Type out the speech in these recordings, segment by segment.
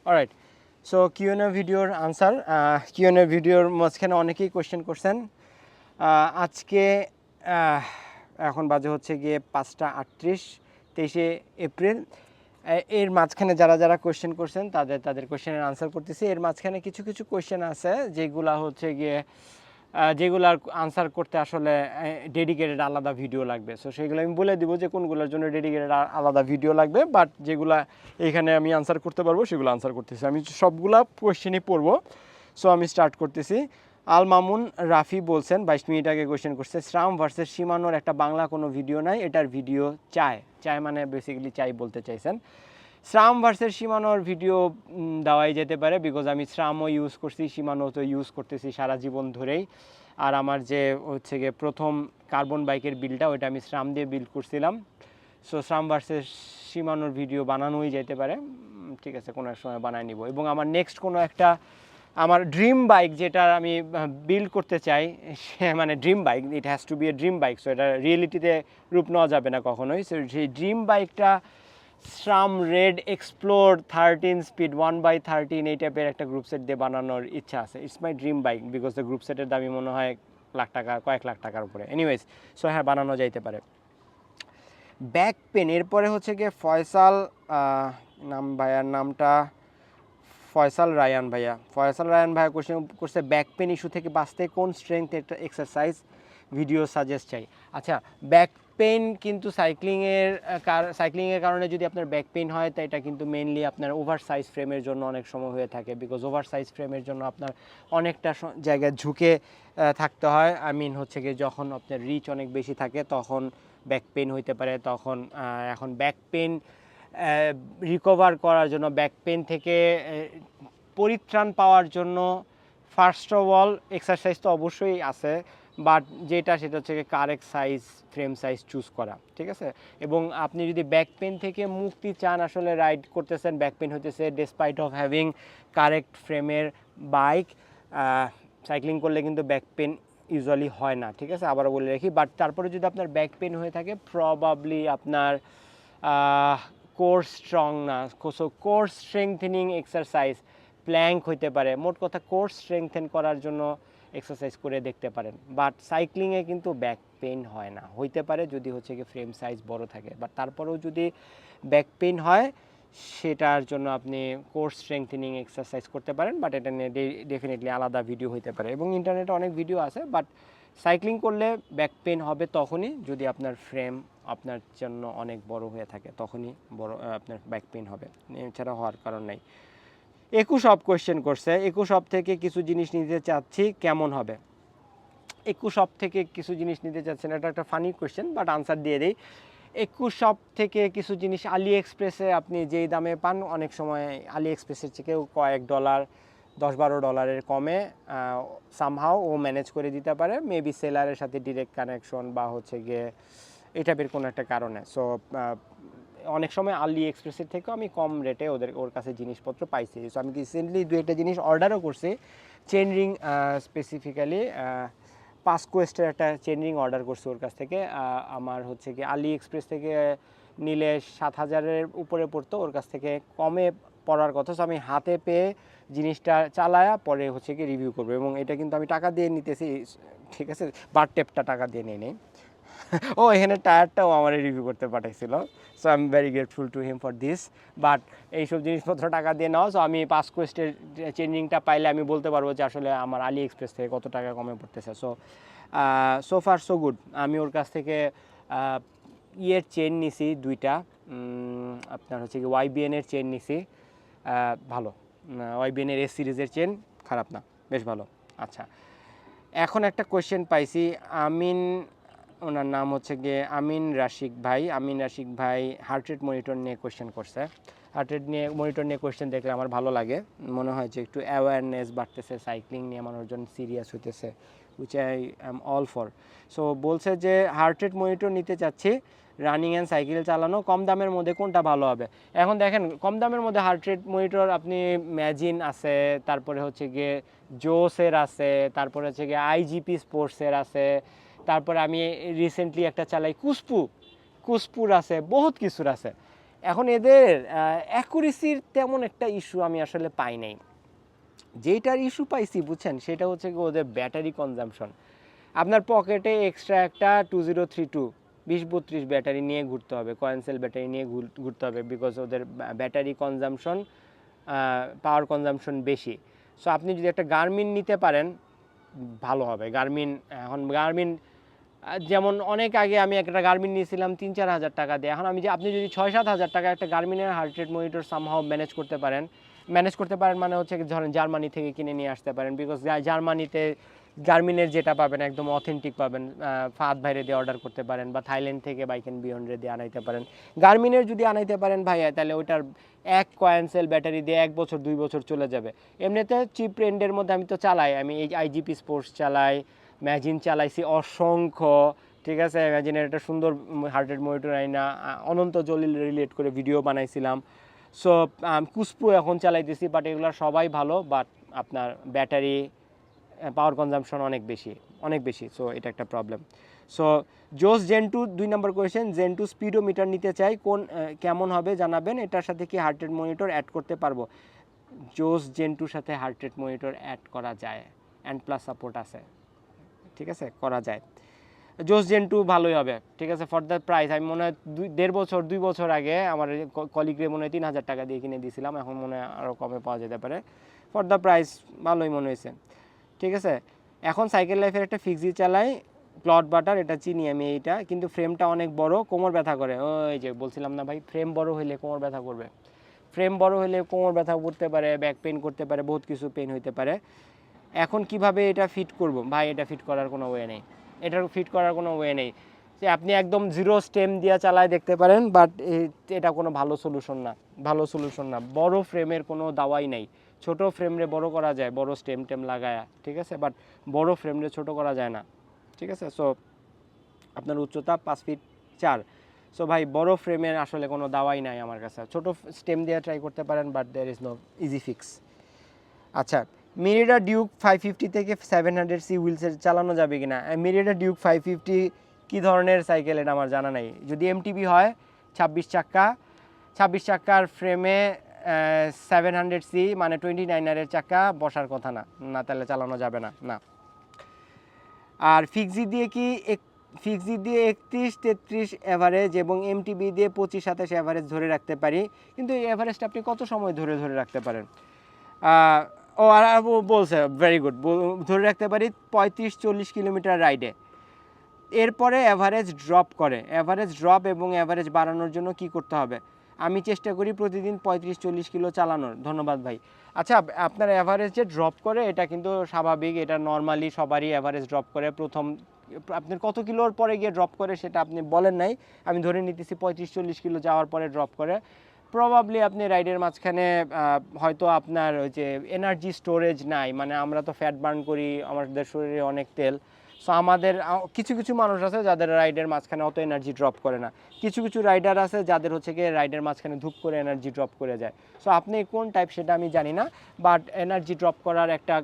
Alright, so QnA ভিডিওর answer. QnA ভিডিওর মাঝখানে অনেকেই কোয়েশ্চেন করছেন। আজকে এখন বাজে হচ্ছে গিয়ে 5টা 38, 23শে এপ্রিল। এর মাঝখানে যারা যারা কোয়েশ্চেন করছেন তাদের কোয়েশ্চেনের আনসার করতেছি। এর মাঝখানে কিছু কিছু কোয়েশ্চেন আছে যেগুলা হচ্ছে গিয়ে যেগুলার আনসার করতে আসলে ডেডিকেটেড আলাদা ভিডিও লাগবে। সো সেগুলো আমি বলে দিব যে কোনগুলোর জন্য ডেডিকেটেড আলাদা ভিডিও লাগবে, বাট যেগুলা এখানে আমি আনসার করতে পারবো সেগুলো আনসার করতেছি। আমি সবগুলা কোয়েশ্চেনই পড়বো। সো আমি স্টার্ট করতেছি। আল মামুন রাফি বলছেন 22 মিনিট আগে কোয়েশ্চেন করছে, শ্রাম ভার্সেস সীমানোর একটা বাংলা কোনো ভিডিও নাই, এটার ভিডিও চায় মানে বেসিক্যালি চাই বলতে চাইছেন। শ্রাম ভার্সেস সীমানোর ভিডিও দেওয়াই যেতে পারে, বিকজ আমি শ্রামও ইউজ করছি, সীমানো তো ইউজ করতেছি সারা জীবন ধরেই। আর আমার যে হচ্ছে গিয়ে প্রথম কার্বন বাইকের বিলটা ওইটা আমি শ্রাম দিয়ে বিল্ড করছিলাম। সো শ্রাম ভার্সেস সীমানোর ভিডিও বানানোই যেতে পারে। ঠিক আছে, কোনো এক সময় বানায় নিব। এবং আমার নেক্সট কোনো একটা আমার ড্রিম বাইক যেটা আমি বিল্ড করতে চাই, মানে dream bike, it has to be a dream bike. So এটা রিয়েলিটিতে রূপ নেওয়া যাবে না কখনোই। সো সেই ড্রিম বাইকটা শ্রাম রেড এক্সপ্লোর 13 স্পিড 1/13 এই টাইপের একটা গ্রুপ সেট দিয়ে বানানোর ইচ্ছা আছে। It's my dream bike, because the group সেটের দামই মনে হয় লাখ টাকা, কয়েক লাখ টাকার উপরে। এনিওয়েজ, সো হ্যাঁ, বানানো যাইতে পারে। ব্যাক পেন, এরপরে হচ্ছে গিয়ে ফয়সাল, ভাইয়ার নামটা ফয়সাল রায়ান ভাইয়া। ফয়সাল রায়ান ভাইয়া কোশ্চেন করছে, ব্যাক পেন ইস্যু থেকে বাঁচতে কোন স্ট্রেংথ একটা এক্সারসাইজ ভিডিও সাজেস্ট চাই। আচ্ছা, ব্যাক পেইন কিন্তু সাইক্লিংয়ের কারণে যদি আপনার ব্যাক পেইন হয়, তো এটা কিন্তু মেইনলি আপনার ওভার সাইজ ফ্রেমের জন্য অনেক সময় হয়ে থাকে, বিকজ ওভার সাইজ ফ্রেমের জন্য আপনার অনেকটা জায়গায় ঝুঁকে থাকতে হয়। আই মিন হচ্ছে গিয়ে যখন আপনার রিচ অনেক বেশি থাকে তখন ব্যাক পেইন হইতে পারে। তখন এখন ব্যাক পেইন রিকভার করার জন্য, ব্যাক পেইন থেকে পরিত্রাণ পাওয়ার জন্য ফার্স্ট অফ অল এক্সারসাইজ তো অবশ্যই আছে, বাট সেটা হচ্ছে correct size frame size choose করা। ঠিক আছে, এবং আপনি যদি ব্যাক পেন থেকে মুক্তি চান, আসলে রাইড করতেছেন ব্যাক পেন হতেছে, ডেসপাইট অফ হ্যাভিং কারেক্ট ফ্রেমের বাইক, সাইক্লিং করলে কিন্তু ব্যাক পেন ইউজুয়ালি হয় না। ঠিক আছে, আবারও বলে রাখি। বাট তারপরে যদি আপনার ব্যাক পেন হয়ে থাকে, প্রবাবলি আপনার কোর স্ট্রং না। So core strengthening exercise plank হইতে পারে। মোট কথা কোর স্ট্রেংথেন করার জন্য এক্সারসাইজ করে দেখতে পারেন। বাট সাইক্লিংয়ে কিন্তু ব্যাক পেইন হয় না, হইতে পারে যদি হচ্ছে কি ফ্রেম সাইজ বড় থাকে। বাট তারপরেও যদি ব্যাক পেইন হয়, সেটার জন্য আপনি কোর স্ট্রেংথেনিং এক্সারসাইজ করতে পারেন। বাট এটা নিয়ে ডেফিনেটলি আলাদা ভিডিও হইতে পারে, এবং ইন্টারনেটে অনেক ভিডিও আছে। বাট সাইক্লিং করলে ব্যাক পেইন হবে তখনই যদি আপনার ফ্রেম আপনার জন্য অনেক বড় হয়ে থাকে, তখনই বড় আপনার ব্যাক পেইন হবে, এছাড়া হওয়ার কারণ নাই। 21 অফ কোয়েশ্চেন করছে, 21 অফ থেকে কিছু জিনিস নিতে চাচ্ছি, কেমন হবে? 21 অফ থেকে কিছু জিনিস নিতে চাচ্ছেন, এটা একটা ফানি কোয়েশ্চেন, বাট আনসার দিয়ে দিই। 21 অফ থেকে কিছু জিনিস আলি এক্সপ্রেসে আপনি যেই দামে পান, অনেক সময় আলি এক্সপ্রেসের থেকেও কয়েক ডলার, $10-12 কমে সামহাও ও ম্যানেজ করে দিতে পারে, মেবি সেলারের সাথে ডিরেক্ট কানেকশন বা হচ্ছে গিয়ে এই টাইপের কোনো একটা কারণে। সো অনেক সময় আলি এক্সপ্রেসের থেকেও আমি কম রেটে ওর কাছে জিনিসপত্র পাইছি। সো আমি রিসেন্টলি 2-1টা জিনিস অর্ডারও করছি, চেন রিং, স্পেসিফিক্যালি পাসকোয়েস্টের একটা চেন রিং অর্ডার করছি ওর কাছ থেকে। আমার হচ্ছে কি আলি এক্সপ্রেস থেকে নিলে 7,000-এর উপরে পড়তো, ওর কাছ থেকে কমে পড়ার কথা। সো আমি হাতে পেয়ে জিনিসটা চালায়া পরে হচ্ছে কি রিভিউ করবো, এবং এটা কিন্তু আমি টাকা দিয়ে নিতেছি। ঠিক আছে, বার টেপটা টাকা দিয়ে নিয়ে নেই। ও এখানে টায়ারটাও আমার রিভিউ করতে পাঠাইছিল। So I am very grateful to him for this. But এইসব জিনিসপত্র টাকা দিয়ে নেওয়া। সো আমি পাসকোয়েস্টের চেঞ্জিংটা পাইলে আমি বলতে পারবো যে আসলে আমার আলি এক্সপ্রেস থেকে কত টাকা কমে পড়তেছে। So far so good. আমি ওর কাছ থেকে ইয়ের চেন নিছি 2টা, আপনার হচ্ছে কি ওয়াইবিএনের চেন নিছি, ভালো। ওয়াইবিএনের এস সিরিজের চেন খারাপ না, বেশ ভালো। আচ্ছা, এখন একটা কোয়েশ্চেন পাইছি, ওনার নাম হচ্ছে গিয়ে আমিন রাশিক ভাই হার্ট রেট মনিটর নিয়ে কোয়েশ্চেন করছে। হার্ট রেট মনিটর নিয়ে কোয়েশ্চেন দেখলে আমার ভালো লাগে, মনে হয় যে একটু অ্যাওয়ারনেস বাড়তেছে, সাইক্লিং নিয়ে মানুষজন সিরিয়াস হইতেছে, which I am all for. So বলছে যে হার্ট রেট মনিটর নিতে চাচ্ছি, রানিং অ্যান্ড সাইকেল চালানো, কম দামের মধ্যে কোনটা ভালো হবে? এখন দেখেন, কম দামের মধ্যে হার্ট রেট মনিটর আপনি ম্যাজিন আছে, তারপরে হচ্ছে গিয়ে জোসের আছে, তারপরে হচ্ছে গিয়ে আইজিপি স্পোর্টসের আছে, তারপরে আমি রিসেন্টলি একটা চালাই কুসপুর আছে, বহুত কিছুর আছে। এখন এদের অ্যাকুরেসির তেমন একটা ইস্যু আমি আসলে পাই নাই। যেইটার ইস্যু পাইছি বুঝছেন, সেটা হচ্ছে কি ওদের ব্যাটারি কনজাম্পশন। আপনার পকেটে এক্সট্রা একটা 2032 2032 ব্যাটারি নিয়ে ঘুরতে হবে, কয়েন সেল ব্যাটারি নিয়ে ঘুরতে হবে, বিকজ ওদের ব্যাটারি কনজাম্পশন, পাওয়ার কনজাম্পশন বেশি। সো আপনি যদি একটা গার্মিন নিতে পারেন ভালো হবে। গার্মিন, এখন গার্মিন যেমন অনেক আগে আমি একটা গার্মিন নিয়েছিলাম 3-4 হাজার টাকা দিয়ে। এখন আপনি যদি 6-7 হাজার টাকা একটা গার্মিনের heart rate monitor somehow manage করতে পারেন মানে হচ্ছে ধরেন জার্মানি থেকে কিনে নিয়ে আসতে পারেন, বিকজ জার্মানিতে গার্মিনের যেটা পাবেন একদম অথেন্টিক পাবেন। ফাহাদ ভাইরে দিয়ে অর্ডার করতে পারেন বা থাইল্যান্ড থেকে বাইক এন্ড বিয়ন্ডে দিয়ে আনাইতে পারেন। গার্মিনের যদি আনাইতে পারেন ভাইয়া, তাহলে ওইটার এক কয়েন সেল ব্যাটারি দিয়ে 1 বছর 2 বছর চলে যাবে। এমনিতে চিপ রেন্ডের মধ্যে আমি তো চালাই, আমি এই আইজিপি স্পোর্টস চালাই, ম্যাজিন চালাইছি অসংখ্য, ঠিক আছে। ম্যাজিনের একটা সুন্দর হার্ট রেট মনিটর আইনা অনন্ত জলিল রিলেট করে ভিডিও বানাইছিলাম। সো কুসপু এখন চালাইতেছি, বাট এগুলো সবাই ভালো, বাট আপনার ব্যাটারি পাওয়ার কনজাম্পশন অনেক বেশি। সো এটা একটা প্রবলেম। সো জোস জেন 2 2 নম্বর কোয়েশ্চেন, জেন 2 স্পিডোমিটার নিতে চাই, কেমন হবে জানাবেন, এটার সাথে কি হার্ট রেট মনিটর অ্যাড করতে পারবো? জোস জেন 2 সাথে হার্ট রেট মনিটর অ্যাড করা যায়, অ্যান্ড প্লাস সাপোর্ট আছে, ঠিক আছে, করা যায়। জোস জেন 2 ভালোই হবে, ঠিক আছে, ফর দ্য প্রাইস। আমি মনে হয় 2 বছর আগে আমার কলিগরে মনে হয় 3,000 টাকা দিয়ে কিনে দিয়েছিলাম, এখন মনে হয় আরও কমে পাওয়া যেতে পারে। ফর দ্য প্রাইস ভালোই মনে হয়েছে, ঠিক আছে। এখন সাইকেল লাইফের একটা ফিক্সি চালাই, প্লট বাটার, এটা চিনি আমি এইটা, কিন্তু ফ্রেমটা অনেক বড়, কোমর ব্যথা করে। ওই যে বলছিলাম না ভাই, ফ্রেম বড় হইলে কোমর ব্যথা করবে। ফ্রেম বড় হইলে কোমর ব্যথা করতে পারে, ব্যাক পেইন করতে পারে, বহুত কিছু পেইন হইতে পারে। এখন কিভাবে এটা ফিট করব ভাই? এটা ফিট করার কোনো ওয়ে নেই, যে আপনি একদম জিরো স্টেম দিয়ে চালায় দেখতে পারেন, বাট এটা কোনো ভালো সলিউশন না। বড় ফ্রেমের কোনো দাওয়াই নাই। ছোট ফ্রেমরে বড় করা যায়, বড় স্টেম লাগায়া, ঠিক আছে, বাট বড় ফ্রেমরে ছোট করা যায় না, ঠিক আছে। সো আপনার উচ্চতা 5 ফিট 4। সো ভাই বড় ফ্রেমের আসলে কোনো দাওয়াই নাই আমার কাছে। ছোট স্টেম দিয়ে ট্রাই করতে পারেন, but there is no easy fix. আচ্ছা, মেরিডা ডিউক 550 থেকে 700 সি হুইলসের চালানো যাবে কিনা? মেরিডা ডিউক 550 কী ধরনের সাইকেল এটা আমার জানা নাই। যদি এমটিবি হয় 26 চাক্কার ফ্রেমে 700 সি মানে 29-এর চাক্কা বসার কথা না, তাহলে চালানো যাবে না। আর ফিক্সি দিয়ে 31-33 অ্যাভারেজ এবং এমটিবি দিয়ে 25-27 অ্যাভারেজ ধরে রাখতে পারি, কিন্তু এই অ্যাভারেজটা আপনি কত সময় ধরে রাখতে পারেন? আর বলছে ভেরি গুড, ধরে রাখতে পারি 35-40 কিলোমিটার রাইডে। এরপরে অ্যাভারেজ ড্রপ এবং অ্যাভারেজ বাড়ানোর জন্য কি করতে হবে? আমি চেষ্টা করি প্রতিদিন 35-40 কিলো চালানোর। ধন্যবাদ ভাই। আচ্ছা, আপনার অ্যাভারেজ যে ড্রপ করে এটা কিন্তু স্বাভাবিক, এটা নর্মালি সবারই অ্যাভারেজ ড্রপ করে। প্রথম আপনার কত কিলোর পরে গিয়ে ড্রপ করে সেটা আপনি বলেন নাই, আমি ধরে নিতেছি 35-40 কিলো যাওয়ার পরে ড্রপ করে। প্রবাবলি আপনি রাইডের মাঝখানে হয়তো আপনার ওই যে এনার্জি স্টোরেজ নাই, মানে আমরা তো ফ্যাট বার্ন করি, আমাদের শরীরে অনেক তেল। সো আমাদের কিছু মানুষ আছে যাদের রাইডের মাঝখানে অত এনার্জি ড্রপ করে না, কিছু রাইডার আছে যাদের হচ্ছে গিয়ে রাইডের মাঝখানে ধূপ করে এনার্জি ড্রপ করে যায়। সো আপনি কোন টাইপ সেটা আমি জানি না, বাট এনার্জি ড্রপ করার একটা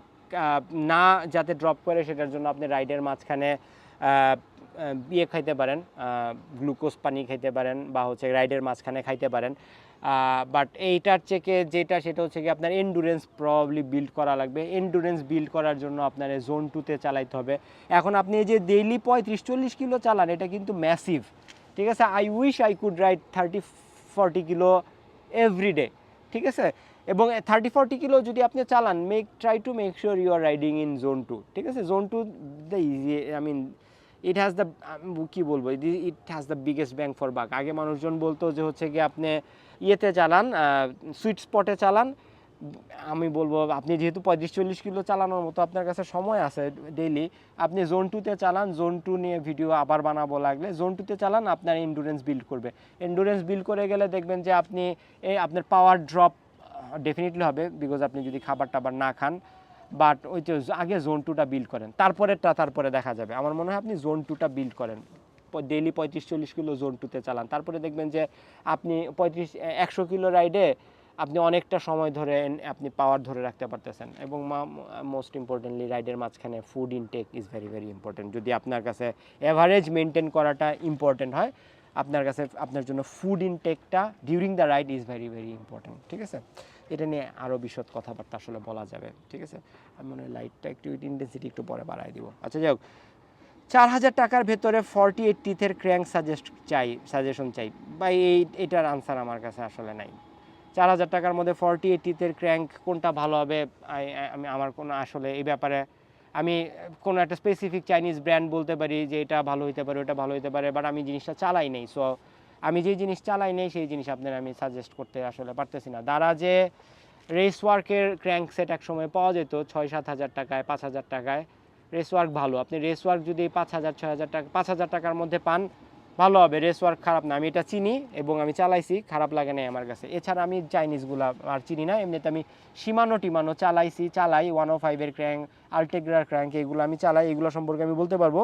না যাতে ড্রপ করে সেটার জন্য আপনি রাইডের মাঝখানে ইয়ে খাইতে পারেন, গ্লুকোজ পানি খাইতে পারেন, বা হচ্ছে রাইডের মাঝখানে খাইতে পারেন। বাট এইটার থেকে সেটা হচ্ছে কি আপনার এন্ডুরেন্স প্রবাবলি বিল্ড করা লাগবে। এন্ডুরেন্স বিল্ড করার জন্য আপনার জোন 2-তে চালাইতে হবে। এখন আপনি এই যে ডেইলি 35-40 কিলো চালান, এটা কিন্তু ম্যাসিভ, ঠিক আছে। I wish I could ride 30-40 kilo everyday, ঠিক আছে। এবং 30-40 কিলো যদি আপনি চালান, try to make sure you are riding in zone 2, ঠিক আছে। Zone 2 the easy, it has the, কী বলবো, it has the biggest bang for buck. আগে মানুষজন বলতো যে হচ্ছে কি আপনি ইয়েতে চালান, সুইট স্পটে চালান। আমি বলবো আপনি যেহেতু 35-40 কিলো চালানোর মতো আপনার কাছে সময় আছে ডেইলি, আপনি জোন 2-তে চালান। জোন 2 নিয়ে ভিডিও আবার বানাবো লাগলে। জোন 2-তে চালান, আপনার এন্ডুরেন্স বিল্ড করবে। এন্ডুরেন্স বিল্ড করে গেলে দেখবেন যে আপনি আপনার পাওয়ার ড্রপ ডেফিনেটলি হবে, বিকজ আপনি যদি খাবার টাবার না খান। বাট ওই যে আগে জোন 2টা বিল্ড করেন, তারপরে দেখা যাবে। আমার মনে হয় আপনি জোন 2টা বিল্ড করেন, ডেইলি 35-40 কিলো জোন 2-তে চালান, তারপরে দেখবেন যে আপনি 100 কিলো রাইডে আপনি অনেকটা সময় ধরে আপনি পাওয়ার ধরে রাখতে পারতেছেন। এবং মোস্ট ইম্পর্টেন্টলি রাইডের মাঝখানে food intake is very very important, যদি আপনার কাছে অ্যাভারেজ মেনটেন করাটা ইম্পর্টেন্ট হয়। আপনার কাছে আপনার জন্য ফুড ইনটেকটা during the ride is very very important, ঠিক আছে? এটা নিয়ে আরও বিশদ কথাবার্তা আসলে বলা যাবে, ঠিক আছে? আমি মনে হয় লাইটটা একটু ইন্টেন্সিটি একটু পরে বাড়াই দিব। আচ্ছা যাই হোক, 4000 টাকার ভেতরে 48 টিথের ক্র্যাঙ্ক সাজেশন চাই বা এইটার আনসার আমার কাছে আসলে নাই। 4000 টাকার মধ্যে 48 টিথের ক্র্যাঙ্ক কোনটা ভালো হবে, আমি আমার কোনো আসলে এই ব্যাপারে আমি কোনো একটা স্পেসিফিক চাইনিজ ব্র্যান্ড বলতে পারি যে এটা ভালো হইতে পারে, ওটা ভালো হইতে পারে, বাট আমি জিনিসটা চালাই নেই। সো আমি যেই জিনিস চালাই নেই সেই জিনিস আপনার আমি সাজেস্ট করতে আসলে পারতেছি না। দারাজে রেস ওয়ার্কের ক্র্যাঙ্ক সেট এক সময় পাওয়া যেত 6-7 হাজার টাকায়, 5,000 টাকায়। রেস ওয়ার্ক ভালো, আপনি রেস ওয়ার্ক যদি 5,000-6,000 টাকা 5,000 টাকার মধ্যে পান ভালো হবে। রেস ওয়ার্ক খারাপ না, আমি এটা চিনি এবং আমি চালাইছি, খারাপ লাগে নাই আমার কাছে। এছাড়া আমি চাইনিজগুলো আর চিনি না। এমনিতে আমি টিমানো চালাই 105-এর ক্র্যাঙ্ক, আলটেগ্রার ক্র্যাঙ্ক, এগুলো আমি চালাই, এগুলো সম্পর্কে আমি বলতে পারবো।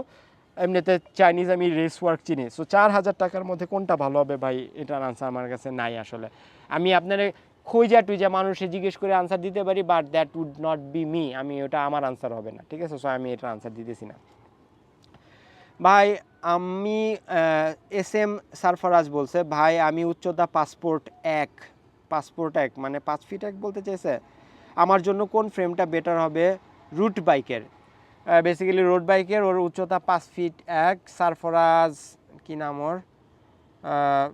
এমনিতে চাইনিজ আমি রেস ওয়ার্ক চিনি। সো 4,000 টাকার মধ্যে কোনটা ভালো হবে ভাই, এটার আনসার আমার কাছে নাই আসলে। আমি আপনার খুঁজা টুইজা মানুষে জিজ্ঞেস করে আনসার দিতে পারি, but that would not be me, আমি ওটা আমার আনসার হবে না, ঠিক আছে? সো আমি এটার আনসার দিতেছি না ভাই। আমি SM সারফরাজ বলছে, ভাই আমি উচ্চতা পাসপোর্ট এক মানে 5 ফিট 1 বলতে চাইছে। আমার জন্য কোন ফ্রেমটা বেটার হবে? রুট বাইকের, বেসিক্যালি রোড বাইকের, ওর উচ্চতা 5 ফিট 1। সারফরাজ কি নাম ওর,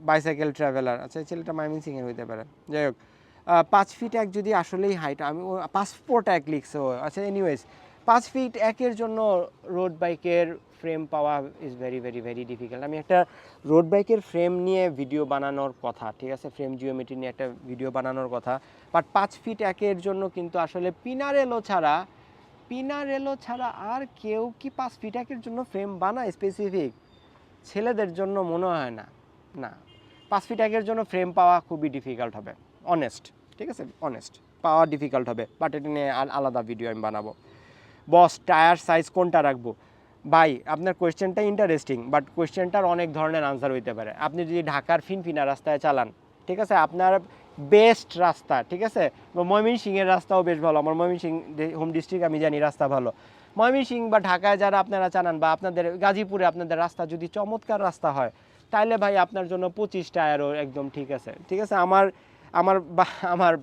বাইসাইকেল ট্রাভেলার। আচ্ছা এই ছেলেটা ময়মনসিংহের হইতে পারে। যাই হোক, 5 ফিট 1 যদি আসলেই হাইট, আমি পাসপোর্ট 1 লিখছে ও। আচ্ছা এনিওয়েজ, 5 ফিট 1-এর জন্য রোড বাইকের ফ্রেম পাওয়া is very very very difficult. আমি একটা রোড বাইকের ফ্রেম নিয়ে ভিডিও বানানোর কথা, ঠিক আছে? ফ্রেম জিওমেট্রি নিয়ে একটা ভিডিও বানানোর কথা, বাট 5 ফিট 1-এর জন্য কিন্তু আসলে পিনারেলো ছাড়া আর কেউ কি 5 ফিট 1-এর জন্য ফ্রেম বানায় স্পেসিফিক? ছেলেদের জন্য মনে হয় না। 5 ফিট 1-এর জন্য ফ্রেম পাওয়া খুবই ডিফিকাল্ট হবে, অনেস্ট, ঠিক আছে? অনেস্ট পাওয়া ডিফিকাল্ট হবে, বাট এটা নিয়ে আলাদা ভিডিও আমি বানাবো। বস টায়ার সাইজ কোনটা রাখবো? ভাই আপনার কোয়েশ্চেনটা ইন্টারেস্টিং, বাট কোয়েশ্চেনটার অনেক ধরনের আনসার হইতে পারে। আপনি যদি ঢাকার ফিনফিনা রাস্তায় চালান, ঠিক আছে, আপনার বেস্ট রাস্তা, ঠিক আছে, ময়মনসিংহের রাস্তাও বেশ ভালো। আমার ময়মনসিংহ হোম ডিস্ট্রিক্ট, আমি জানি রাস্তা ভালো। ময়মনসিংহ বা ঢাকায় যারা আপনারা চালান, বা আপনাদের গাজীপুরে আপনাদের রাস্তা যদি চমৎকার রাস্তা হয়, তাহলে ভাই আপনার জন্য 25 টায়ারও একদম ঠিক আছে, ঠিক আছে? আমার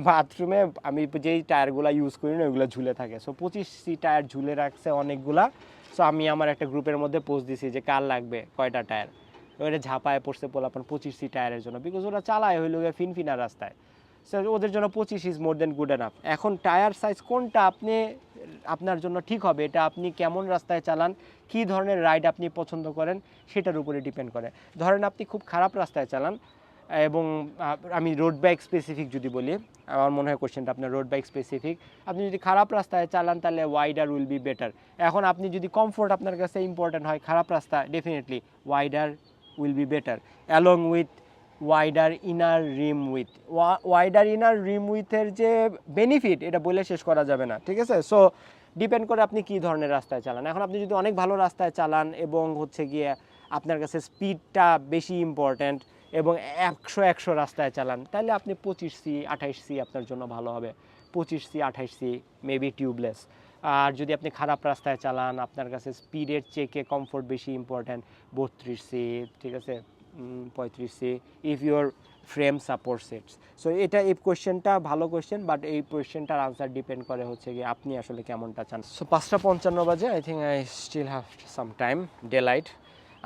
বাথরুমে আমি যেই টায়ারগুলো ইউজ করি না ওইগুলো ঝুলে থাকে। সো 25 টায়ার ঝুলে রাখছে অনেকগুলা। সো আমি আমার একটা গ্রুপের মধ্যে পোস্ট দিছি যে কার লাগবে কয়টা টায়ার, ওইটা ঝাঁপায় পড়ছে পোলাপান 25 টায়ারের জন্য, বিকজ ওরা চালায় হইল ফিনফিনা রাস্তায়। সো ওদের জন্য 25 is more than good enough. এখন টায়ার সাইজ কোনটা আপনার জন্য ঠিক হবে, এটা আপনি কেমন রাস্তায় চালান, কী ধরনের রাইড আপনি পছন্দ করেন সেটার উপরে ডিপেন্ড করে। ধরেন আপনি খুব খারাপ রাস্তায় চালান, এবং আমি রোড বাইক স্পেসিফিক যদি বলি, আমার মনে হয় কোশ্চেনটা আপনার রোড বাইক স্পেসিফিক। আপনি যদি খারাপ রাস্তায় চালান তাহলে ওয়াইডার উইল বি বেটার। এখন আপনি যদি কমফোর্ট আপনার কাছে ইম্পর্ট্যান্ট হয়, খারাপ রাস্তা definitely wider will be better, along with wider inner rim উইথের যে বেনিফিট এটা বলে শেষ করা যাবে না, ঠিক আছে? সো ডিপেন্ড করে আপনি কী ধরনের রাস্তায় চালান। এখন আপনি যদি অনেক ভালো রাস্তায় চালান এবং হচ্ছে গিয়ে আপনার কাছে স্পিডটা বেশি ইম্পর্ট্যান্ট এবং 100 রাস্তায় চালান, তাহলে আপনি 25C 28C আপনার জন্য ভালো হবে। 25C 28C maybe tubeless. আর যদি আপনি খারাপ রাস্তায় চালান, আপনার কাছে স্পিডের চেকে কমফোর্ট বেশি ইম্পর্ট্যান্ট, 32C, ঠিক আছে, 35C if your frame support sets. So এই কোয়েশ্চেনটা ভালো কোয়েশ্চেন, বাট এই কোয়েশ্চেনটার আনসার ডিপেন্ড করে হচ্ছে গিয়ে আপনি আসলে কেমনটা চান। সো 5:55 বাজে, I think I still have some time, daylight.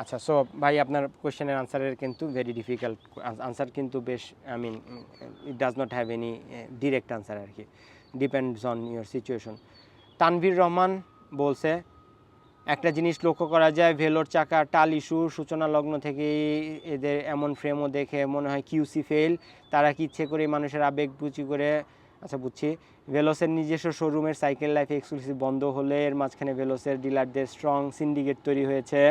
আচ্ছা, সো ভাই আপনার কোয়েশ্চেনের আনসারের কিন্তু ভেরি ডিফিকাল্ট আনসার, কিন্তু বেশ it does not have any direct answer আর কি, depends on your situation. Tanvir Rahman বলছে, একটা জিনিস লক্ষ্য করা যায়, ভেলোর চাকার টাল ইস্যু সূচনা লগ্ন থেকেই এদের এমন ফ্রেমও দেখে মনে হয় কিউসি ফেল, তারা কি ইচ্ছে করে মানুষের আবেগ বুঝি করে। আচ্ছা বুঝছি, ভেলোসের নিজস্ব শোরুমের সাইকেল লাইফ এক্সক্লুসিভ বন্ধ হলে এর মাঝখানে ভেলোসের ডিলারদের স্ট্রং সিন্ডিকেট তৈরি হয়েছে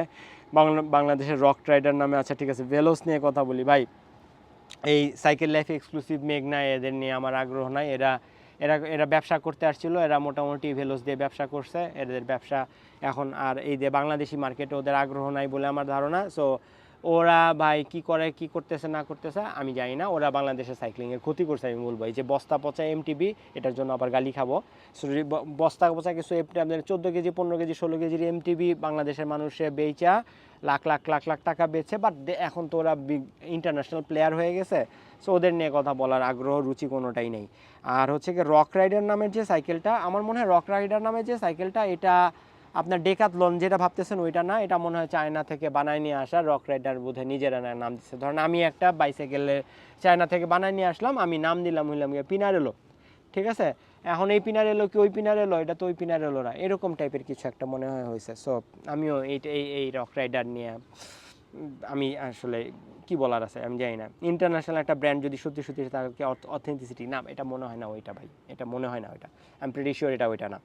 বাংলাদেশের রক রাইডার নামে। আচ্ছা ঠিক আছে, ভেলোস নিয়ে কথা বলি ভাই। এই সাইকেল লাইফ এক্সক্লুসিভ মেঘনা, এদের নিয়ে আমার আগ্রহ নাই। এরা ব্যবসা করতে আসছিল, এরা মোটামুটি ভেলোস দিয়ে ব্যবসা করছে, এদের ব্যবসা এখন আর এই যে বাংলাদেশি মার্কেটে ওদের আগ্রহ নাই বলে আমার ধারণা। সো ওরা ভাই কি করে কি করতেছে না করতেছে আমি জানি না, ওরা বাংলাদেশের সাইক্লিংয়ের ক্ষতি করছে আমি বলবো। এই যে বস্তা পচা এমটিবি, এটার জন্য আবার গালি খাবো। বস্তা পচা কিছু আপনাদের 14 কেজি 15 কেজি 16 কেজির এমটিবি বাংলাদেশের মানুষে বেচা লাখ লাখ লাখ লাখ টাকা বেচে, বাট এখন তো ওরা বিগ ইন্টারন্যাশনাল প্লেয়ার হয়ে গেছে, সো ওদের নিয়ে কথা বলার আগ্রহ রুচি কোনোটাই নেই। আর হচ্ছে কি রক রাইডার নামের যে সাইকেলটা, আমার মনে হয় রক রাইডার নামের যে সাইকেলটা, এটা আপনার ডেকাথলন যেটা ভাবতেছেন ওইটা না, এটা মনে হয় চায়না থেকে বানায় নিয়ে আসা। রক রাইডার বোধহয় নিজেরা নাম দিচ্ছে। ধরেন আমি একটা বাইসাইকেলে চায়না থেকে বানায় নিয়ে আসলাম, আমি নাম দিলাম হইলাম গিয়ে পিনারেলো, ঠিক আছে? এখন এই পিনারেলো কি ওই পিনারেলো, এটা তো ওই পিনারেলো না, এরকম টাইপের কিছু একটা মনে হয় হয়েছে। সো আমিও এই রক রাইডার নিয়ে আমি আসলে কি বলার আছে আমি জানি না। ইন্টারন্যাশনাল একটা ব্র্যান্ড যদি সত্যি সত্যি তাকে অথেন্টিসিটি না, এটা মনে হয় না ওইটা ভাই, এটা মনে হয় না ওইটা, আই এম প্রিটি শিওর এটা ওইটা না।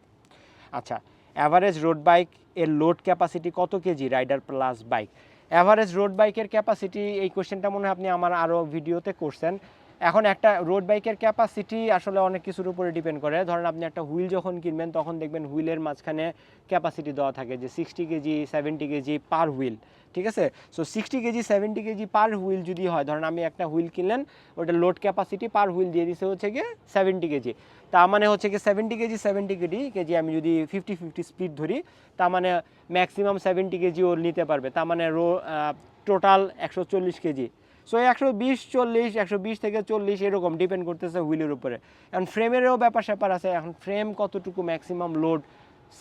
আচ্ছা, অ্যাভারেজ রোড বাইক এর লোড ক্যাপাসিটি কত kg rider plus bike? Average road বাইকের ক্যাপাসিটি, এই কোশ্চেনটা মনে হয় আপনি আমার আরও ভিডিওতে করছেন। এখন একটা রোড বাইকের ক্যাপাসিটি আসলে অনেক কিছুর উপরে ডিপেন্ড করে। ধরেন আপনি একটা হুইল যখন কিনবেন তখন দেখবেন হুইলের মাঝখানে ক্যাপাসিটি দেওয়া থাকে যে 60 কেজি 70 কেজি পার হুইল, ঠিক আছে? সো 60 কেজি 70 কেজি পার হুইল যদি হয়, ধরেন আমি একটা হুইল কিনলেন, ওটা লোড ক্যাপাসিটি পার হুইল দিয়ে দিছে হচ্ছে গিয়ে 70 কেজি। তার মানে হচ্ছে কি 70 কেজি আমি যদি 50-50 স্পিড ধরি, তার মানে ম্যাক্সিমাম 70 কেজি ও নিতে পারবে, তার মানে টোটাল 140 কেজি। সো 120-40, 120 থেকে 40 এরকম ডিপেন্ড করতেছে হুইলের উপরে। এখন ফ্রেমেরও ব্যাপার স্যাপার আছে, এখন ফ্রেম কতটুকু ম্যাক্সিমাম লোড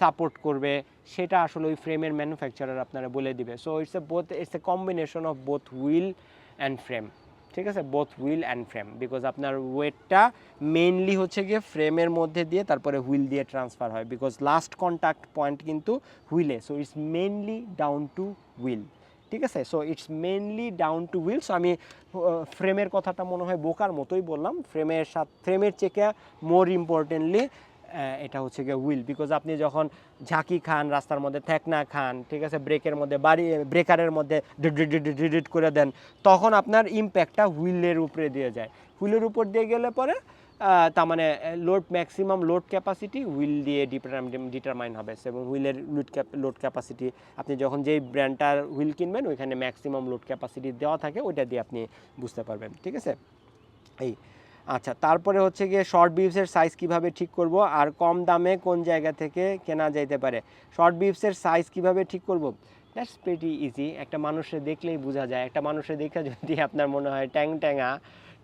সাপোর্ট করবে সেটা আসলে ওই ফ্রেমের ম্যানুফ্যাকচারার আপনারা বলে দিবে। So it's a combination of both wheel and frame, ঠিক আছে? Both wheel and frame, because আপনার ওয়েটটা মেইনলি হচ্ছে গিয়ে ফ্রেমের মধ্যে দিয়ে তারপরে হুইল দিয়ে ট্রান্সফার হয়, বিকজ লাস্ট কন্ট্যাক্ট পয়েন্ট কিন্তু হুইলে। So it's mainly down to wheel, ঠিক আছে? So it's mainly down to wheel. So আমি ফ্রেমের কথাটা মনে হয় বোকার মতোই বললাম, ফ্রেমের চেকে মোর ইম্পর্টেন্টলি এটা হচ্ছে গিয়ে হুইল, বিকজ আপনি যখন ঝাঁকি খান রাস্তার মধ্যে, ঠেকনা খান, ঠিক আছে, ব্রেকের মধ্যে ব্রেকারের মধ্যে ডিড করে দেন, তখন আপনার ইম্প্যাক্টটা হুইলের উপরে দিয়ে যায়। হুইলের উপর দিয়ে গেলে পরে তার মানে ম্যাক্সিমাম লোড ক্যাপাসিটি হুইল দিয়ে ডিটারমাইন হবে, এবং হুইলের লোড ক্যাপাসিটি আপনি যখন যেই ব্র্যান্ডটার হুইল কিনবেন ওইখানে ম্যাক্সিমাম লোড ক্যাপাসিটি দেওয়া থাকে, ওইটা দিয়ে আপনি বুঝতে পারবেন, ঠিক আছে? এই আচ্ছা, তারপরে হচ্ছে গিয়ে শর্ট বিপসের সাইজ কিভাবে ঠিক করব আর কম দামে কোন জায়গা থেকে কেনা যাইতে পারে? শর্ট বিপসের সাইজ কিভাবে ঠিক করব? That's pretty easy. একটা মানুষের দেখলেই বোঝা যায়। একটা মানুষের দেখে যদি আপনার মনে হয় ট্যাংট্যাঙা,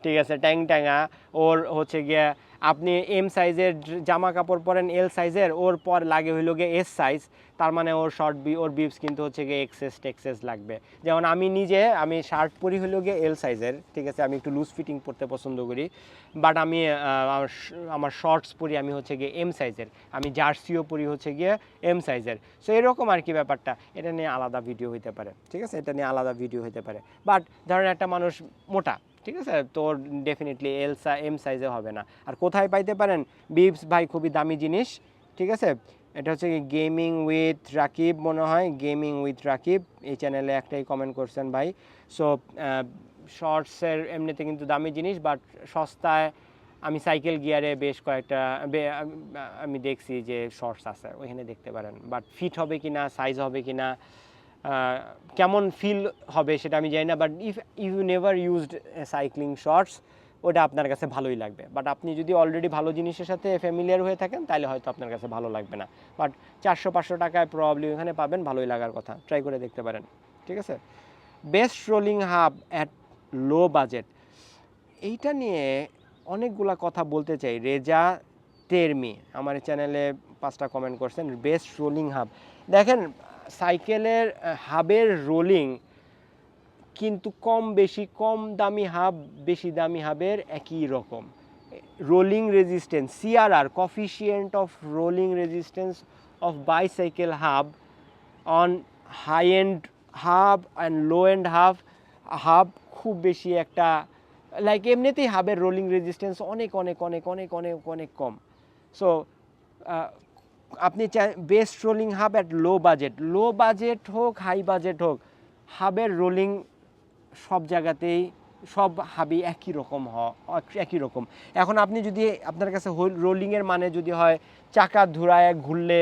ঠিক আছে, ট্যাংট্যাঙা, ওর হচ্ছে গিয়ে আপনি এম সাইজের জামা কাপড় পরেন এল সাইজের, ওর পর লাগে হইল গিয়ে এস সাইজ, তার মানে ওর বিপস কিন্তু হচ্ছে গিয়ে টেক্সেস লাগবে। যেমন আমি শার্ট পরি হইল গিয়ে এল সাইজের, ঠিক আছে, আমি একটু লুজ ফিটিং পরতে পছন্দ করি, বাট আমি আমার শর্টস পরি আমি হচ্ছে গিয়ে এম সাইজের, আমি জার্সিও পরি হচ্ছে গিয়ে এম সাইজের। সো এরকম আর কি ব্যাপারটা, এটা নিয়ে আলাদা ভিডিও হইতে পারে, ঠিক আছে, এটা নিয়ে আলাদা ভিডিও হইতে পারে। বাট ধরেন একটা মানুষ মোটা, ঠিক আছে, তোর ডেফিনেটলি এম সাইজে হবে না। আর কোথায় পাইতে পারেন বিপস? ভাই খুবই দামি জিনিস, ঠিক আছে। এটা হচ্ছে গেমিং উইথ রাকিব, মনে হয় গেমিং উইথ রাকিব, এই চ্যানেলে একটাই কমেন্ট করছেন ভাই। সো শর্টসের এমনিতে কিন্তু দামি জিনিস, বাট সস্তায় আমি সাইকেল গিয়ারে বেশ কয়েকটা আমি দেখছি যে শর্টস আছে, ওইখানে দেখতে পারেন। বাট ফিট হবে কিনা, সাইজ হবে কিনা, কেমন ফিল হবে সেটা আমি জানি না, but if you never used cycling shorts, ওটা আপনার কাছে ভালোই লাগবে। বাট আপনি যদি অলরেডি ভালো জিনিসের সাথে ফ্যামিলিয়ার হয়ে থাকেন তাহলে হয়তো আপনার কাছে ভালো লাগবে না, বাট 400-500 টাকায় প্রবাবলি ওখানে পাবেন, ভালোই লাগার কথা, ট্রাই করে দেখতে পারেন, ঠিক আছে। Best rolling hub at low budget, এইটা নিয়ে অনেকগুলা কথা বলতে চাই। রেজা তেরমি আমার চ্যানেলে 5টা কমেন্ট করছেন। বেস্ট রোলিং হাব, দেখেন সাইকেলের হাবের রোলিং কিন্তু কম দামি হাব বেশি দামি হাবের একই রকম। Rolling resistance CRR, coefficient of rolling resistance of bicycle hub on high end hub and low end hub খুব বেশি একটা, লাইক এমনিতেই হাবের রোলিং রেজিস্ট্যান্স অনেক অনেক অনেক অনেক অনেক অনেক কম। সো আপনি best rolling hub at low budget হোক হাই বাজেট হোক, হাবের রোলিং সব জায়গাতেই সব হাবি একই রকম। এখন আপনি যদি আপনার কাছে রোলিংয়ের মানে যদি হয় চাকা ধুরায় ঘুরলে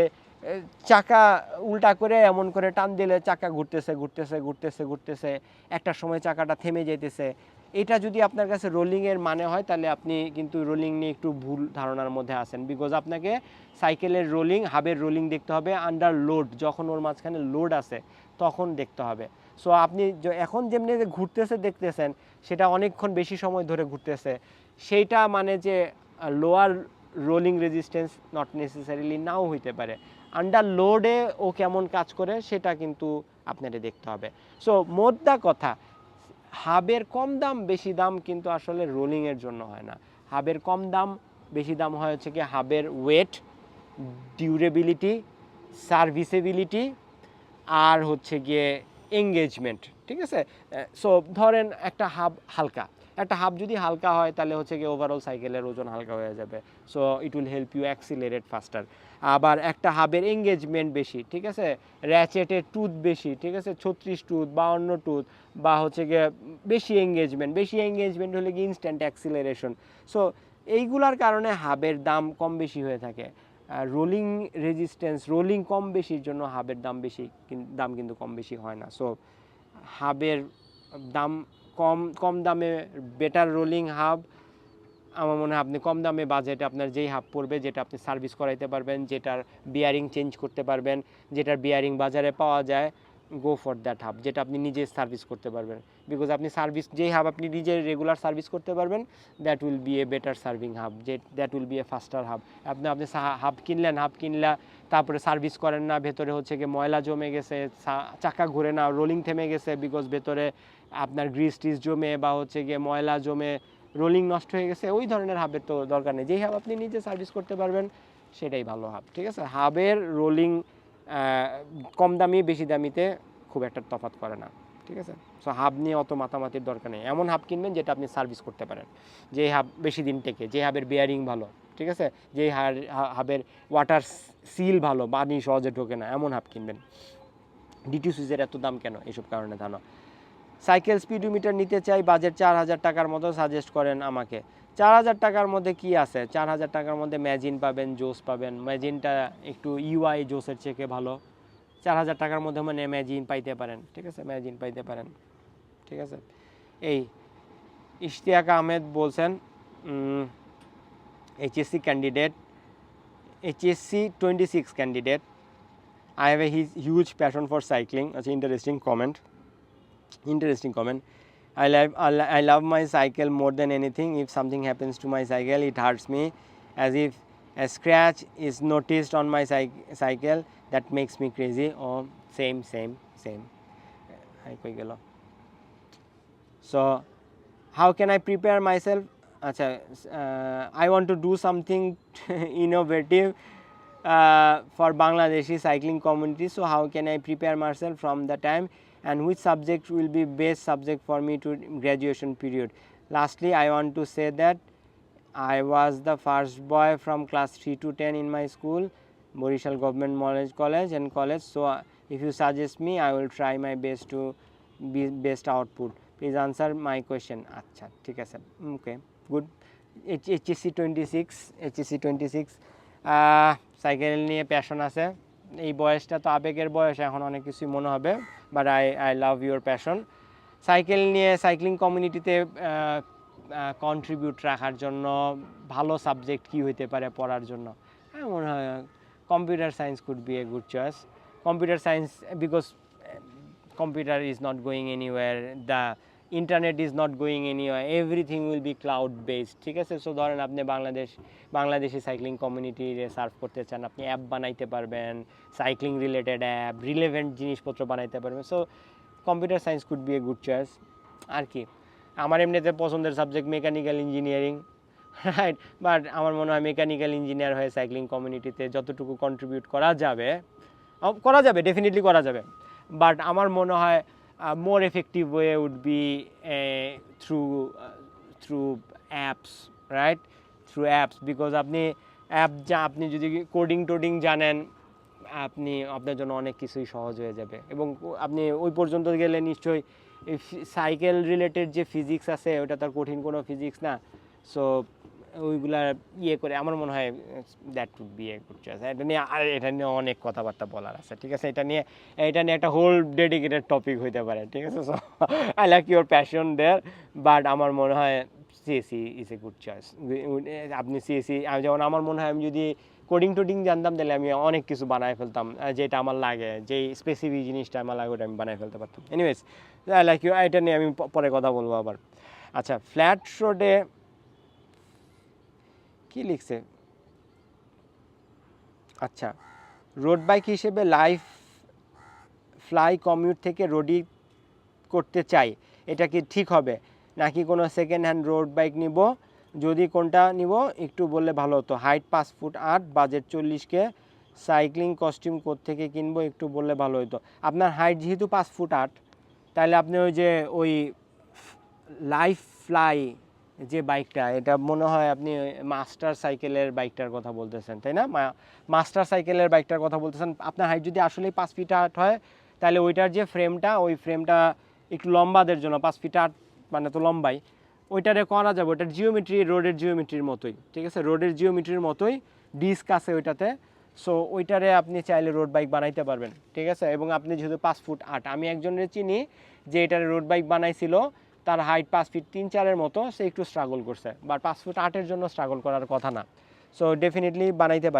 চাকা উল্টা করে এমন করে টান দিলে চাকা ঘুরতেছে ঘুরতেছে ঘুরতেছে ঘুরতেছে, একটা সময় চাকাটা থেমে যেতেছে। এটা যদি আপনার কাছে রোলিংয়ের মানে হয় তাহলে আপনি কিন্তু রোলিং নিয়ে একটু ভুল ধারণার মধ্যে আছেন, বিকজ আপনাকে সাইকেলের রোলিং, হাবের রোলিং দেখতে হবে আন্ডার লোড, যখন ওর মাঝখানে লোড আছে তখন দেখতে হবে। সো আপনি এখন যেমনি ঘুরতেছে দেখতেছেন সেটা অনেকক্ষণ বেশি সময় ধরে ঘুরতেছে, সেইটা মানে যে lower rolling resistance not necessarily নাও হইতে পারে। আন্ডার লোডে ও কেমন কাজ করে সেটা কিন্তু আপনাদের দেখতে হবে। সো মোদ্দা কথা, হাবের কম দাম বেশি দাম কিন্তু আসলে রোলিংয়ের জন্য হয় না। হাবের কম দাম বেশি দাম হয় হচ্ছে কি হাবের ওয়েট, ডিউরেবিলিটি, সার্ভিসেবিলিটি, আর হচ্ছে গিয়ে এঙ্গেজমেন্ট, ঠিক আছে। সো ধরেন একটা হাব হালকা, একটা হাব যদি হালকা হয় তাহলে হচ্ছে গিয়ে ওভারঅল সাইকেলের ওজন হালকা হয়ে যাবে, so it will help you accelerate faster. আবার একটা হাবের এঙ্গেজমেন্ট বেশি, ঠিক আছে, র্যাচেটের টুথ বেশি, ঠিক আছে, 36 টুথ 52 টুথ, বা হচ্ছে গিয়ে বেশি এঙ্গেজমেন্ট হলে কি ইনস্ট্যান্ট অ্যাক্সিলারেশন। সো এইগুলার কারণে হাবের দাম কম বেশি হয়ে থাকে। রোলিং রেজিস্ট্যান্স, রোলিং কম বেশির জন্য হাবের দাম বেশি, দাম কিন্তু কম বেশি হয় না। সো হাবের দাম কম দামে বেটার রোলিং হাব। আমার মনে হয় আপনি কম দামে বাজেটে আপনার যেই হাব পড়বে, যেটা আপনি সার্ভিস করাইতে পারবেন, যেটার বিয়ারিং চেঞ্জ করতে পারবেন, যেটার বিয়ারিং বাজারে পাওয়া যায়, গো ফর দ্যাট হাব, যেটা আপনি নিজে সার্ভিস করতে পারবেন। বিকজ আপনি সার্ভিস যেই হাব আপনি নিজে রেগুলার সার্ভিস করতে পারবেন, that will B a better serving hub, that will B A ফাস্টার hub. আপনি হাব কিনলা তারপরে সার্ভিস করেন না, ভেতরে হচ্ছে গিয়ে ময়লা জমে গেছে, চাকা ঘুরে না, রোলিং থেমে গেছে, বিকজ ভেতরে আপনার গ্রিস টিস জমে বা হচ্ছে গিয়ে ময়লা জমে রোলিং নষ্ট হয়ে গেছে, ওই ধরনের হাবের তো দরকার নেই। যেই হাব আপনি নিজে সার্ভিস করতে পারবেন সেটাই ভালো হাব, ঠিক আছে। হাবের রোলিং কম দামি বেশি দামিতে খুব একটা তফাৎ করে না, ঠিক আছে। সো হাব নিয়ে অত মাতামাতির দরকার নেই। এমন হাব কিনবেন যেটা আপনি সার্ভিস করতে পারেন, যে হাব বেশি দিন টেকে, যে হাবের বেয়ারিং ভালো, ঠিক আছে, যে হাবের ওয়াটার সিল ভালো, পানি সহজে ঢোকে না, এমন হাব কিনবেন। ডিটি সুইচের এত দাম কেন? এইসব কারণে জানো। সাইকেল স্পিডোমিটার নিতে চাই, বাজেট 4000 টাকার মতো, সাজেস্ট করেন আমাকে। 4000 টাকার মধ্যে কি আছে? 4000 টাকার মধ্যে ম্যাজিন পাবেন, জোস পাবেন। ম্যাজিনটা একটু ইউআই জোসের থেকে ভালো। 4000 টাকার মধ্যে মানে ম্যাজিন পাইতে পারেন, ঠিক আছে, ম্যাজিন পাইতে পারেন, ঠিক আছে। এই ইশতিয়াক আহমেদ বলছেন HSC candidate, HSC 26 candidate, I have a huge passion for cycling. আচ্ছা, interesting comment. I love my cycle more than anything. If something happens to my cycle, it hurts me as if a scratch is noticed on my cycle. That makes me crazy. Oh, same. So how can I prepare myself? Acha, I want to do something innovative for Bangladeshi cycling community. So how can I prepare myself from the time, and which subject will be best subject for me to graduation period? Lastly, I want to say that I was the first boy from class 3 to 10 in my school, Borishal Government College. So if you suggest me, I will try my best to be best output. Please answer my question. আচ্ছা, ঠিক আছে, ওকে, good. HSC 26 cycle নিয়ে passion আছে। এই বয়সটা তো আবেগের বয়স, এখন অনেক কিছুই মনে হবে, but I love your passion. Cycle নিয়ে সাইক্লিং কমিউনিটিতে কন্ট্রিবিউট রাখার জন্য ভালো সাবজেক্ট কী হইতে পারে পড়ার জন্য? হ্যাঁ, মনে হয় computer science could be a good choice. Computer science, because computer is not going anywhere, the internet is not going anywhere, everything will be cloud based, ঠিক আছে। সো ধরেন আপনি বাংলাদেশি সাইক্লিং কমিউনিটি সার্ভ করতে চান, আপনি অ্যাপ বানাইতে পারবেন, cycling related app, relevant জিনিসপত্র বানাইতে পারবেন। So computer science could be a good choice. আর কি, আমার এমনিতে পছন্দের subject mechanical engineering, right, but আমার মনে হয় মেকানিক্যাল ইঞ্জিনিয়ার হয়ে সাইক্লিং কমিউনিটিতে যতটুকু কন্ট্রিবিউট করা যাবে ডেফিনেটলি করা যাবে, বাট আমার মনে হয় more effective way would be through apps, right? Through apps, because আপনি যদি কোডিং জানেন, আপনার জন্য অনেক কিছুই সহজ হয়ে যাবে, এবং আপনি ওই পর্যন্ত গেলে নিশ্চয়ই সাইকেল রিলেটেড যে ফিজিক্স আছে ওটা তার কঠিন কোনো ফিজিক্স না। সো ওইগুলা ইয়ে করে আমার মনে হয় that would be a good choice. এটা নিয়ে অনেক কথাবার্তা বলার আছে, ঠিক আছে, এটা নিয়ে একটা হোল ডেডিকেটেড টপিক হইতে পারে, ঠিক আছে। So I like your passion there, but আমার মনে হয় CSC is a good choice. আপনি সিএসসি, যেমন আমার মনে হয় আমি যদি কোডিং টোডিং জানতাম তাহলে আমি অনেক কিছু বানায় ফেলতাম, যেটা আমার লাগে, যেই স্পেসিফিক জিনিসটা আমার লাগে ওটা আমি বানায় ফেলতে পারতাম। এনিওয়েজ, আই লাইক ইউ, এটা নিয়ে আমি পরে কথা বলবো আবার। আচ্ছা, ফ্ল্যাট রোডে কি লিখছে? আচ্ছা, রোড বাইক হিসেবে লাইফ ফ্লাই কমিউট থেকে রোডি করতে চাই, এটা কি ঠিক হবে, নাকি কোনো সেকেন্ড হ্যান্ড রোড বাইক নিব? যদি কোনটা নিব একটু বললে ভালো হতো। Height 5 foot 8, budget 40K, cycling costume কোত্থেকে কিনবো একটু বললে ভালো হতো। আপনার হাইট যেহেতু 5 ফুট 8, তাহলে আপনি ওই লাইফ ফ্লাই যে বাইকটা, এটা মনে হয় আপনি মাস্টার সাইকেলের বাইকটার কথা বলতেছেন, তাই না? মাস্টার সাইকেলের বাইকটার কথা বলতেছেন। আপনার হাইট যদি আসলেই 5 ফিট 8 হয়, তাহলে ওইটার যে ফ্রেমটা, ওই ফ্রেমটা একটু লম্বাদের জন্য, 5 ফিট 8 মানে তো লম্বাই, ওইটারে করা যাবে। ওইটার জিওমেট্রি রোডের জিওমেট্রির মতোই, ঠিক আছে, রোডের জিওমেট্রির মতোই ডিস্ক আছে ওইটাতে। সো ওইটারে আপনি চাইলে রোড বাইক বানাইতে পারবেন, ঠিক আছে। এবং আপনি যেহেতু 5 ফুট 8, আমি একজনের চিনি যে এটারে রোড বাইক বানাইছিল, তার হাইট 5 ফিট 3-4-এর মতো, সে একটু স্ট্রাগল করছে, বাট 5 ফুট 8-এর জন্য স্ট্রাগল করার কথা না। সো ডেফিনেটলি বানাইতে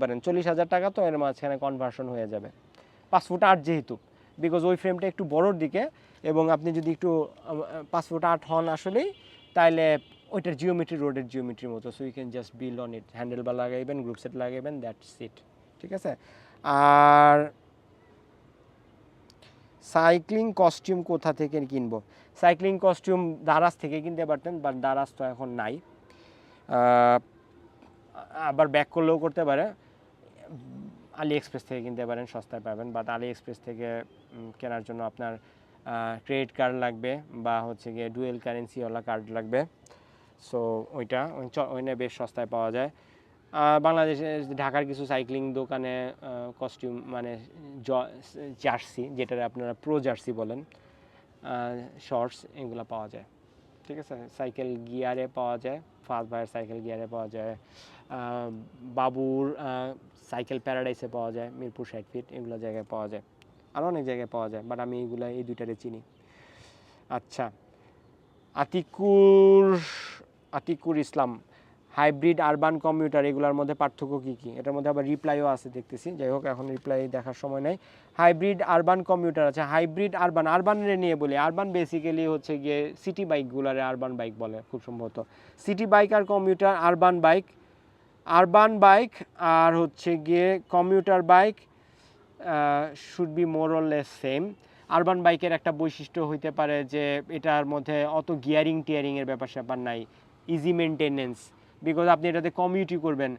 পারেন 40,000 টাকা তো এর মাঝখানে কনভার্সন হয়ে যাবে 5 ফুট 8 যেহেতু, বিকজ ওই ফ্রেমটা একটু বড়োর দিকে, এবং আপনি যদি একটু 5 ফুট 8 হন আসলেই, তাহলে ওইটার জিওমেট্রি রোডের জিওমেট্রির মতো। So you can just build on it, handle bar লাগাইবেন, গ্রুপ সেট লাগাইবেন, দ্যাটস ইট, ঠিক আছে। আর সাইক্লিং কস্টিউম কোথা থেকে কিনবো? সাইক্লিং কস্টিউম দারাজ থেকে কিনতে পারতেন, বাট দারাজ তো এখন নাই। আবার ব্যাক করলেও করতে পারে, আলি এক্সপ্রেস থেকে কিনতে পারেন, সস্তায় পাবেন। বাট আলি এক্সপ্রেস থেকে কেনার জন্য আপনার ক্রেডিট কার্ড লাগবে, বা হচ্ছে গিয়ে ডুয়েল কারেন্সিওয়ালা কার্ড লাগবে। সো ওইটা বেশ সস্তায় পাওয়া যায়। বাংলাদেশে ঢাকার কিছু সাইক্লিং দোকানে কস্টিউম মানে জার্সি, যেটা আপনারা প্রো জার্সি বলেন, শর্টস, এগুলো পাওয়া যায়, ঠিক আছে। সাইকেল গিয়ারে পাওয়া যায়, ফার্স্ট ভাইয়ের সাইকেল গিয়ারে পাওয়া যায়, বাবুর সাইকেল প্যারাডাইসে পাওয়া যায়, মিরপুর 60 ফিট, এগুলো জায়গায় পাওয়া যায়, আরও অনেক জায়গায় পাওয়া যায়, বাট আমি এই দুইটারে চিনি। আচ্ছা, আতিকুর ইসলাম, হাইব্রিড আরবান কমিউটার এগুলোর মধ্যে পার্থক্য কী কী? এটার মধ্যে আবার রিপ্লাইও আছে দেখতেছি, যাই হোক এখন রিপ্লাই দেখার সময় নাই। হাইব্রিড আরবান কমিউটার আছে, হাইব্রিড আরবানের নিয়ে বলি। আরবান বেসিক্যালি হচ্ছে গিয়ে সিটি বাইকগুলারে আরবান বাইক বলে খুব সম্ভবত। সিটি বাইক আর কমিউটার, আরবান বাইক আর হচ্ছে গিয়ে commuter bike should be more or less same. Urban বাইকের একটা বৈশিষ্ট্য হইতে পারে যে এটার মধ্যে অত টিয়ারিংয়ের ব্যাপার স্যাপার নাই, ইজি মেনটেনেন্স, বিকজ আপনি এটাতে কমিউটই করবেন,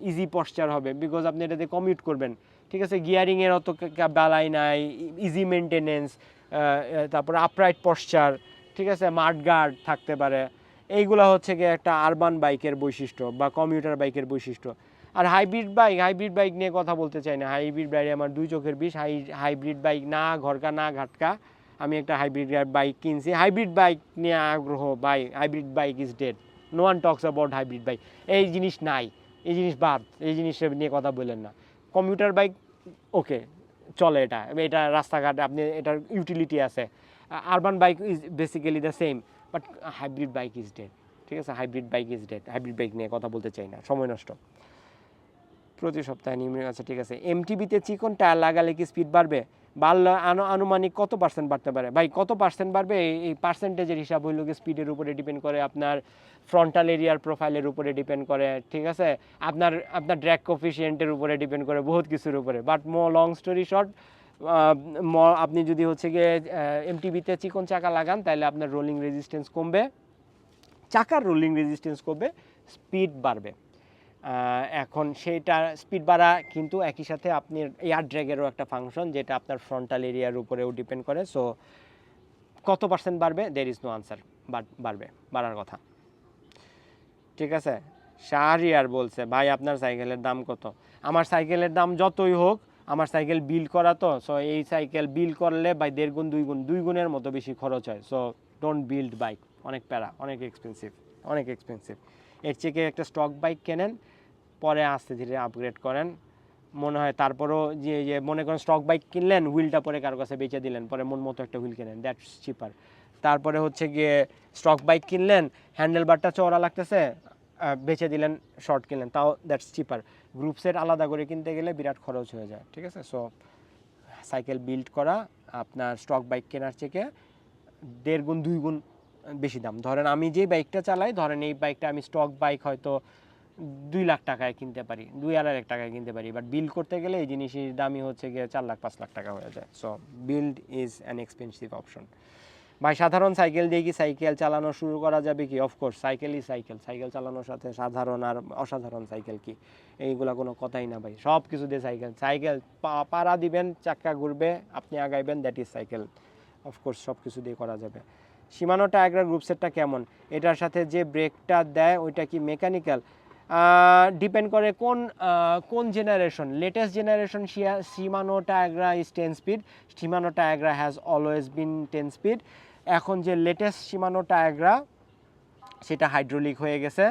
ইজি পশ্চার হবে, বিকজ আপনি এটাতে কমিউট করবেন, ঠিক আছে। গিয়ারিংয়ের অত বালাই নাই, ইজি মেনটেনেন্স, তারপর আপরাইট পশ্চার, ঠিক আছে, মাডগার্ড থাকতে পারে। এইগুলো হচ্ছে গিয়ে একটা আরবান বাইকের বৈশিষ্ট্য বা কমিউটার বাইকের বৈশিষ্ট্য। আর হাইব্রিড বাইক নিয়ে কথা বলতে চাই না। হাইব্রিড বাইক আমার দুই চোখের বিষ। হাইব্রিড বাইক না ঘরকা না ঘাটকা, আমি একটা হাইব্রিড বাইক কিনছি। হাইব্রিড বাইক নিয়ে আগ্রহ, hybrid bike is dead, no one talks about hybrid bike. এই জিনিস নাই, এই জিনিস বাদ, এই জিনিস নিয়ে কথা বললেন না। কমিউটার বাইক ওকে চলে, এটা রাস্তাঘাটে আপনি এটার ইউটিলিটি আছে। Urban bike is basically the same, but hybrid bike is dead, ঠিক আছে। হাইব্রিড বাইক নিয়ে কথা বলতে চাই না, সময় নষ্ট। প্রতি সপ্তাহে নিয়মিত, আচ্ছা ঠিক আছে। এমটিবিতে চিকন টায়ার লাগালে কি স্পিড বাড়বে? বাড়লে আনুমানিক কত পার্সেন্ট বাড়তে পারে? ভাই কত পার্সেন্ট বাড়বে এই পার্সেন্টেজের হিসাব হইল গিয়ে স্পিডের উপরে ডিপেন্ড করে, আপনার ফ্রন্টাল এরিয়ার প্রোফাইলের উপরে ডিপেন্ড করে, ঠিক আছে, আপনার ড্র্যাগ কোফিশিয়েন্টের উপরে ডিপেন্ড করে, বহুত কিছুর উপরে। বাট লং স্টোরি শর্ট, আপনি যদি হচ্ছে গিয়ে এমটিবিতে চিকন চাকা লাগান, তাহলে আপনার রোলিং রেজিস্ট্যান্স কমবে, চাকার রোলিং রেজিস্ট্যান্স কমবে, স্পিড বাড়বে। এখন সেইটা স্পিড বাড়া কিন্তু একই সাথে আপনি এয়ার ড্র্যাগেরও একটা ফাংশন, যেটা আপনার ফ্রন্টাল এরিয়ার উপরেও ডিপেন্ড করে। সো কত পার্সেন্ট বাড়বে, there is no answer, but বাড়ার কথা, ঠিক আছে। শাহরিয়ার বলছে, ভাই আপনার সাইকেলের দাম কত? আমার সাইকেলের দাম যতই হোক, আমার সাইকেল বিল করা তো, সো এই সাইকেল বিল করলে ভাই 1.5 গুণ 2 গুণের মতো বেশি খরচ হয়। সো ডোন্ট বিল্ড বাইক, অনেক প্যারা, অনেক এক্সপেন্সিভ। অনেক এক্সপেন্সিভ। এর থেকে একটা স্টক বাইক কেনেন, পরে আস্তে ধীরে আপগ্রেড করেন। মনে হয় তারপরও যে মনে করেন স্টক বাইক কিনলেন, হুইলটা পরে কারো কাছে বেচে দিলেন, পরে মন মতো একটা হুইল কেনেন, দ্যাটস চিপার। তারপরে হচ্ছে গিয়ে স্টক বাইক কিনলেন, হ্যান্ডেল বারটা চওড়া লাগতেছে, বেচে দিলেন, শর্ট কিনলেন, তাও দ্যাটস চিপার। গ্রুপ সেট আলাদা করে কিনতে গেলে বিরাট খরচ হয়ে যায়, ঠিক আছে? সো সাইকেল বিল্ড করা আপনার স্টক বাইক কেনার থেকে 1.5 গুণ 2 গুণ বেশি দাম। ধরেন আমি যে বাইকটা চালাই, ধরেন এই বাইকটা আমি স্টক বাইক হয়তো 2 লাখ টাকায় কিনতে পারি, 2.5 টাকায় কিনতে পারি, বাট বিল্ড করতে গেলে এই জিনিসের দামই হচ্ছে গিয়ে 4 লাখ 5 লাখ টাকা হয়ে যায়। So build is an expensive option. ভাই সাধারণ সাইকেল দিয়ে কি সাইকেল চালানো শুরু করা যাবে কি? Of course, সাইকেলই cycle. সাইকেল চালানোর সাথে সাধারণ আর অসাধারণ সাইকেল কি, এইগুলা কোনো কথাই না ভাই। সব কিছু দিয়ে সাইকেল, সাইকেল পাড়া দিবেন, চাক্কা ঘুরবে, আপনি আগাইবেন, দ্যাট ইজ সাইকেল। অফকোর্স সব কিছু দিয়ে করা যাবে। শিমানো টায়াগ্রা গ্রুপ সেটটা কেমন? এটার সাথে যে ব্রেকটা দেয় ওইটা কি মেকানিক্যাল? ডিপেন্ড করে কোন generation. Latest generation Shimano Tiagra is 10 speed. Shimano Tiagra has always been 10 speed. এখন যে লেটেস্ট শিমানো টায়াগ্রা সেটা হাইড্রোলিক হয়ে গেছে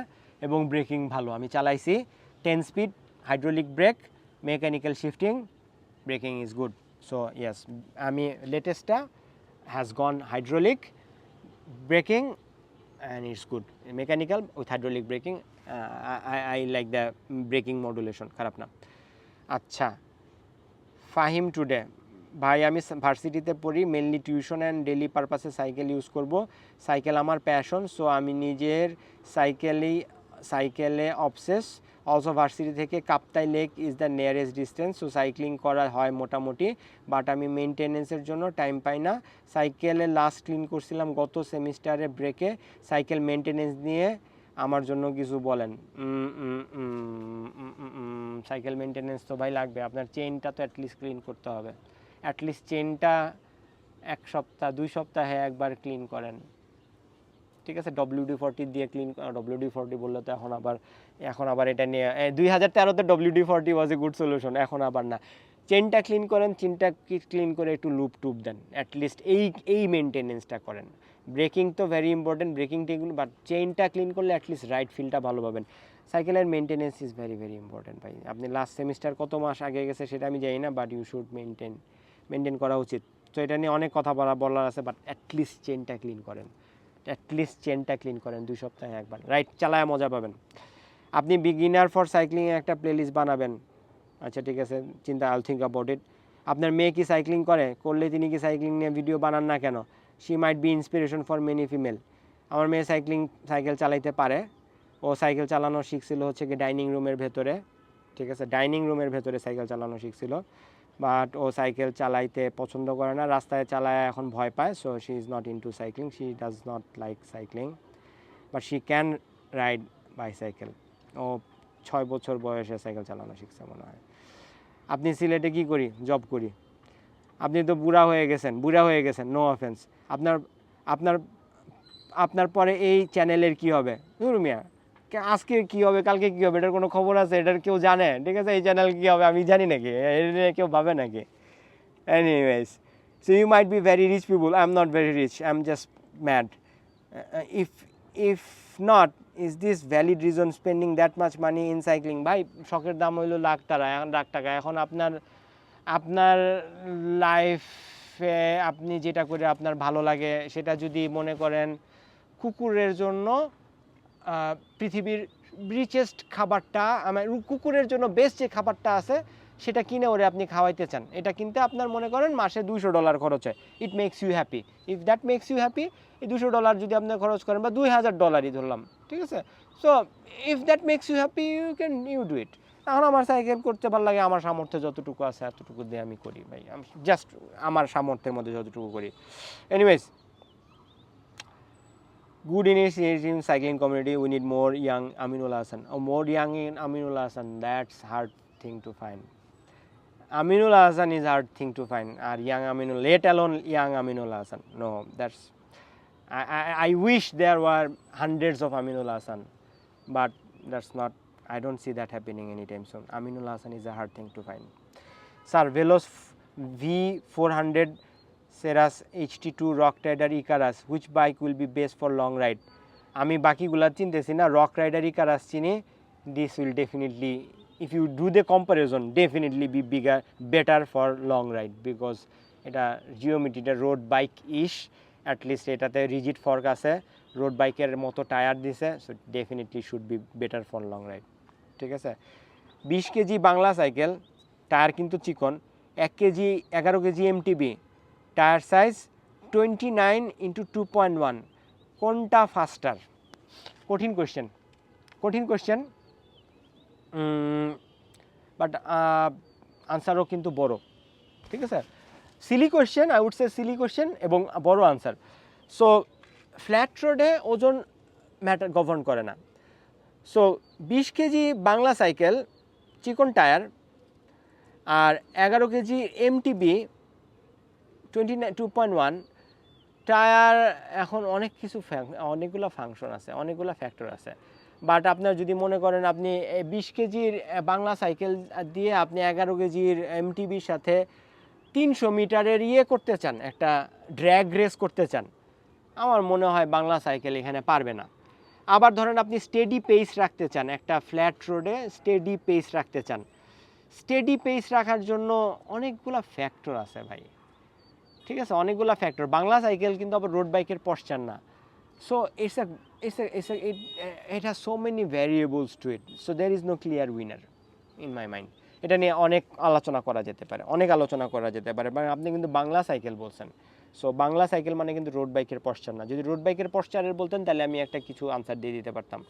এবং ব্রেকিং ভালো। আমি চালাইছি 10 speed, hydraulic brake, mechanical shifting, braking is good. So yes, আমি লেটেস্টটা has gone hydraulic braking and it's good. Mechanical with hydraulic braking, I like the braking modulation, খারাপ না। আচ্ছা, ফাহিম টুডে, ভাই আমি ভার্সিটিতে পড়ি, মেনলি টিউশন অ্যান্ড ডেলি পারপাসে সাইকেল ইউজ করব। সাইকেল আমার প্যাশন, সো আমি নিজের সাইকেলে অবসেস। অলসো ভার্সিটি থেকে Kaptai lake is the nearest distance, so cycling করা হয় মোটামুটি, বাট আমি মেনটেনেন্সের জন্য টাইম পাই না। সাইকেলে লাস্ট ক্লিন করছিলাম গত সেমিস্টারে ব্রেকে। সাইকেল মেনটেনেন্স নিয়ে আমার জন্য কিছু বলেন। সাইকেল মেনটেনেন্স তো ভাই লাগবে, আপনার চেইনটা তো অ্যাটলিস্ট ক্লিন করতে হবে। অ্যাটলিস্ট চেইনটা 1 সপ্তাহ 2 সপ্তাহে একবার ক্লিন করেন, ঠিক আছে? WD-40 দিয়ে ক্লিন, WD-40 বললে তো এখন আবার এটা নিয়ে 2013-তে WD-40 was a good solution, এখন আবার না। চেনটা ক্লিন করেন, চেনটা ক্লিন করে একটু লুপ টুপ দেন, অ্যাটলিস্ট এই মেনটেনেন্সটা করেন। ব্রেকিং তো ভেরি ইম্পর্টেন্ট, ব্রেকিং টেকগুলো, বাট চেইনটা ক্লিন করলে অ্যাটলিস্ট রাইড ফিলটা ভালো পাবেন। সাইকেলের maintenance is very very important ভাই। আপনি লাস্ট সেমিস্টার কত মাস আগে গেছে সেটা আমি জানি না, বাট ইউ শুড মেনটেন করা উচিত। তো এটা নিয়ে অনেক কথা বলার আছে, বাট অ্যাটলিস্ট চেনটা ক্লিন করেন, অ্যাটলিস্ট চেনটা ক্লিন করেন 2 সপ্তাহে একবার, রাইট চালায় মজা পাবেন। আপনি বিগিনার ফর সাইক্লিং একটা প্লেলিস্ট বানাবেন। আচ্ছা ঠিক আছে, চিন্তা, আইল থিঙ্ক অ্যাবাউট ইট। আপনার মেয়ে কি সাইক্লিং করলে তিনি কি সাইক্লিং নিয়ে ভিডিও বানান না কেন? She might be inspiration for many female. আমার মেয়ে সাইকেল চালাইতে পারে। ও সাইকেল চালানো শিখছিল হচ্ছে কি ডাইনিং রুমের ভেতরে, ঠিক আছে? ডাইনিং রুমের ভেতরে সাইকেল চালানো শিখছিল, বাট ও সাইকেল চালাইতে পছন্দ করে না, রাস্তায় চালায় এখন ভয় পায়। So she is not into cycling, she does not like cycling, but she can ride bicycle. ও 6 বছর বয়সে সাইকেল চালানো শিখছে মনে হয়। আপনি সিলেটে কি করি? জব করি। আপনি তো বুড়া হয়ে গেছেন, নো অফেন্স। আপনার পরে এই চ্যানেলের কি হবে? মিয়া, আজকে কি হবে, কালকে কি হবে, এটার কোনো খবর আছে? এটার কেউ জানে? ঠিক আছে, এই চ্যানেল কি হবে আমি জানি নাকি? এটা কেউ ভাবে নাকি? Anyways, so you might be very rich people. I'm not very rich, I'm just mad. If not, is this valid reason spending that much money in cycling? ভাই শখের দাম হইলো লাখ টাকা। এখন আপনার লাইফে আপনি যেটা করে আপনার ভালো লাগে, সেটা যদি মনে করেন কুকুরের জন্য পৃথিবীর রিচেস্ট খাবারটা, আমার কুকুরের জন্য বেস্ট যে খাবারটা আছে সেটা কিনে ওরে আপনি খাওয়াইতে চান, এটা কিনতে আপনার মনে করেন মাসে $200 খরচ হয়, it makes you happy. If that makes you happy, এই $200 যদি আপনি খরচ করেন, বা $2000 ধরলাম, ঠিক আছে? So if that makes you happy, you do it. এখন আমার সাইকেল করতে ভালো লাগে, আমার সামর্থ্য যতটুকু আছে এতটুকু দিয়ে আমি করি ভাই, আমি জাস্ট আমার সামর্থ্যের মধ্যে যতটুকু করি। Anyways, good initiative in cycling community. We need more young Aminul Hasan. More young in Aminul Hasan, that's hard thing to find. Aminul Hasan is hard thing to find. Or young Aminul, let alone young Aminul Hasan. No, that's. I wish there were hundreds of Aminul Hasan, but that's not. I don't see that happening anytime soon. Aminul Hasan is a hard thing to find. Sir, Velos V400. Ceras HT2 Rock Trader Icarus, which bike will be best for long ride? আমি বাকিগুলা চিনতেছি না, Rockrider Icarus চিনি। This will definitely, if you do the comparison, definitely be better for long ride, because এটা জিওমেট্রিটা road bike is, at least এটাতে rigid fork আছে, road বাইকের মতো টায়ার দিছে, so definitely should be better for long ride. ঠিক আছে, 20 KG Bangla cycle, tyre কিন্তু চিকন, 1 KG 11 KG MTB, tyre size 29x2.1, কোনটা ফাস্টার? কঠিন কোয়েশ্চেন, কঠিন কোয়েশ্চেন, বাট আনসারও কিন্তু বড়। ঠিক আছে, silly question, I would say silly question এবং বড় আনসার। সো ফ্ল্যাট রোডে ওজন ম্যাটার গভর্ন করে না। সো 20 কেজি বাংলা সাইকেল, চিকন টায়ার, আর 11 কেজি এমটিবি 2.1 টায়ার, এখন অনেক কিছু অনেকগুলো ফাংশন আছে, অনেকগুলো ফ্যাক্টর আছে। বাট আপনার যদি মনে করেন আপনি 20 কেজির বাংলা সাইকেল দিয়ে আপনি 11 কেজির এমটিবির সাথে 300 মিটারের করতে চান, একটা ড্র্যাগ রেস করতে চান, আমার মনে হয় বাংলা সাইকেল এখানে পারবে না। আবার ধরেন আপনি স্টেডি পেস রাখতে চান, একটা ফ্ল্যাট রোডে স্টেডি পেস রাখতে চান, স্টেডি পেস রাখার জন্য অনেকগুলো ফ্যাক্টর আছে ভাই। ঠিক আছে, অনেকগুলো ফ্যাক্টর। বাংলা সাইকেল কিন্তু আবার রোড বাইকের পশ্চার না। So it has so many variables to it, so there is no clear winner in my mind. এটা নিয়ে অনেক আলোচনা করা যেতে পারে, অনেক আলোচনা করা যেতে পারে। আপনি কিন্তু বাংলা সাইকেল বলছেন, সো বাংলা সাইকেল মানে কিন্তু রোড বাইকের পশ্চার না। যদি রোড বাইকের পশ্চারের বলতেন তাহলে আমি একটা কিছু আনসার দিয়ে দিতে পারতাম।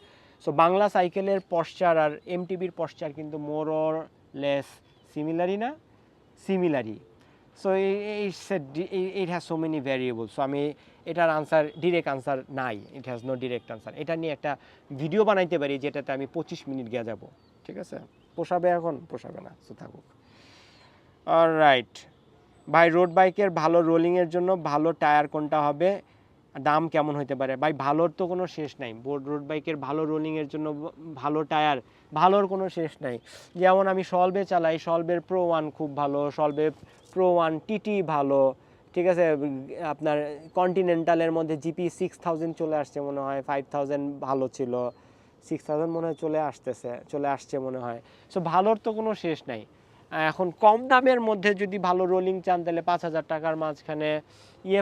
সো বাংলা সাইকেলের পশ্চার আর এমটিবির পশ্চার কিন্তু মোর অর লেস সিমিলারই না, সিমিলারই। So it has so many variable. So আমি এটার আনসার, ডিরেক্ট আনসার নাই, it has no direct answer. এটা নিয়ে একটা ভিডিও বানাইতে পারি যেটাতে আমি 25 মিনিট গিয়ে যাব। ঠিক আছে, পোষাবে এখন? পোষাবে না, সো থাকুক। অলরাইট ভাই, রোড বাইকের ভালো রোলিংয়ের জন্য ভালো টায়ার কোনটা হবে, দাম কেমন হতে পারে? ভাই ভালোর তো কোনো শেষ নাই, রোড বাইকের ভালো রোলিংয়ের জন্য ভালো টায়ার, ভালোর কোনো শেষ নাই। যেমন আমি সলবে চালাই, সলবের প্রো 1 খুব ভালো, সলবে প্রো 1 টিটি ভালো। ঠিক আছে, আপনার কন্টিনেন্টালের মধ্যে জিপি 6000 চলে আসছে মনে হয়, 5000 ভালো ছিল, 6000 মনে হয় চলে আসছে মনে হয়। সো ভালোর তো কোনো শেষ নাই। এখন কম দামের মধ্যে যদি ভালো রোলিং চান তাহলে 5000 টাকার মাঝখানে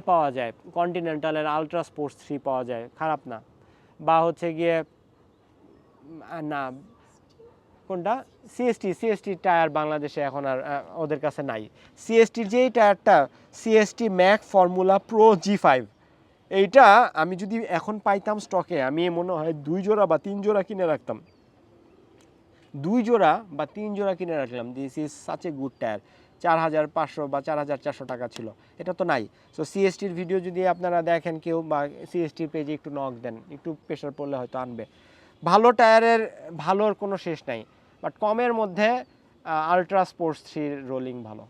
পাওয়া যায়, কন্টিনেন্টালের আলট্রা স্পোর্টস 3 পাওয়া যায়, খারাপ না। বা হচ্ছে গিয়ে না, কোনটা, সিএসটি টায়ার বাংলাদেশে এখন আর ওদের কাছে নাই। সিএসটির যেই টায়ারটা, CST Mac formula pro G5, এইটা আমি যদি এখন পাইতাম স্টকে, আমি মনে হয় 2 জোড়া বা 3 জোড়া কিনে রাখতাম, 2 জোড়া বা 3 জোড়া কিনে রাখলাম। This is such a good tyre. 4500 বা 4400 টাকা ছিল, এটা তো নাই। সো সিএসটির ভিডিও যদি আপনারা দেখেন কেউ, বা সিএসটির পেজে একটু নক দেন, একটু প্রেশার পড়লে হয়তো আনবে। ভালো টায়ারের ভালোর কোনো শেষ নাই, বাট কমের মধ্যে আলট্রা স্পোর্টস 3 রোলিং ভালো,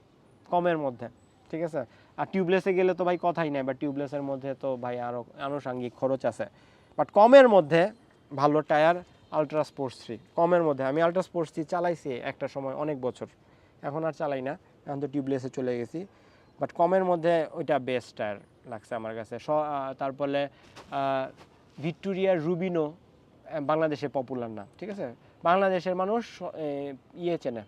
কমের মধ্যে। ঠিক আছে, আর টিউবলেসে গেলে তো ভাই কথাই নাই, বাট টিউবলেসের মধ্যে তো ভাই আরও আনুষঙ্গিক খরচ আছে। বাট কমের মধ্যে ভালো টায়ার আলট্রা স্পোর্টস 3, কমের মধ্যে। আমি আলট্রা স্পোর্টস 3 চালাইছি একটা সময়, অনেক বছর, এখন আর চালাই না, এখন তো টিউবলেসে চলে গেছি। বাট কমের মধ্যে ওইটা বেস্ট টায়ার লাগছে আমার কাছে। তারপরে ভিক্টোরিয়া রুবিনো বাংলাদেশে পপুলার না। ঠিক আছে, বাংলাদেশের মানুষ চেনে,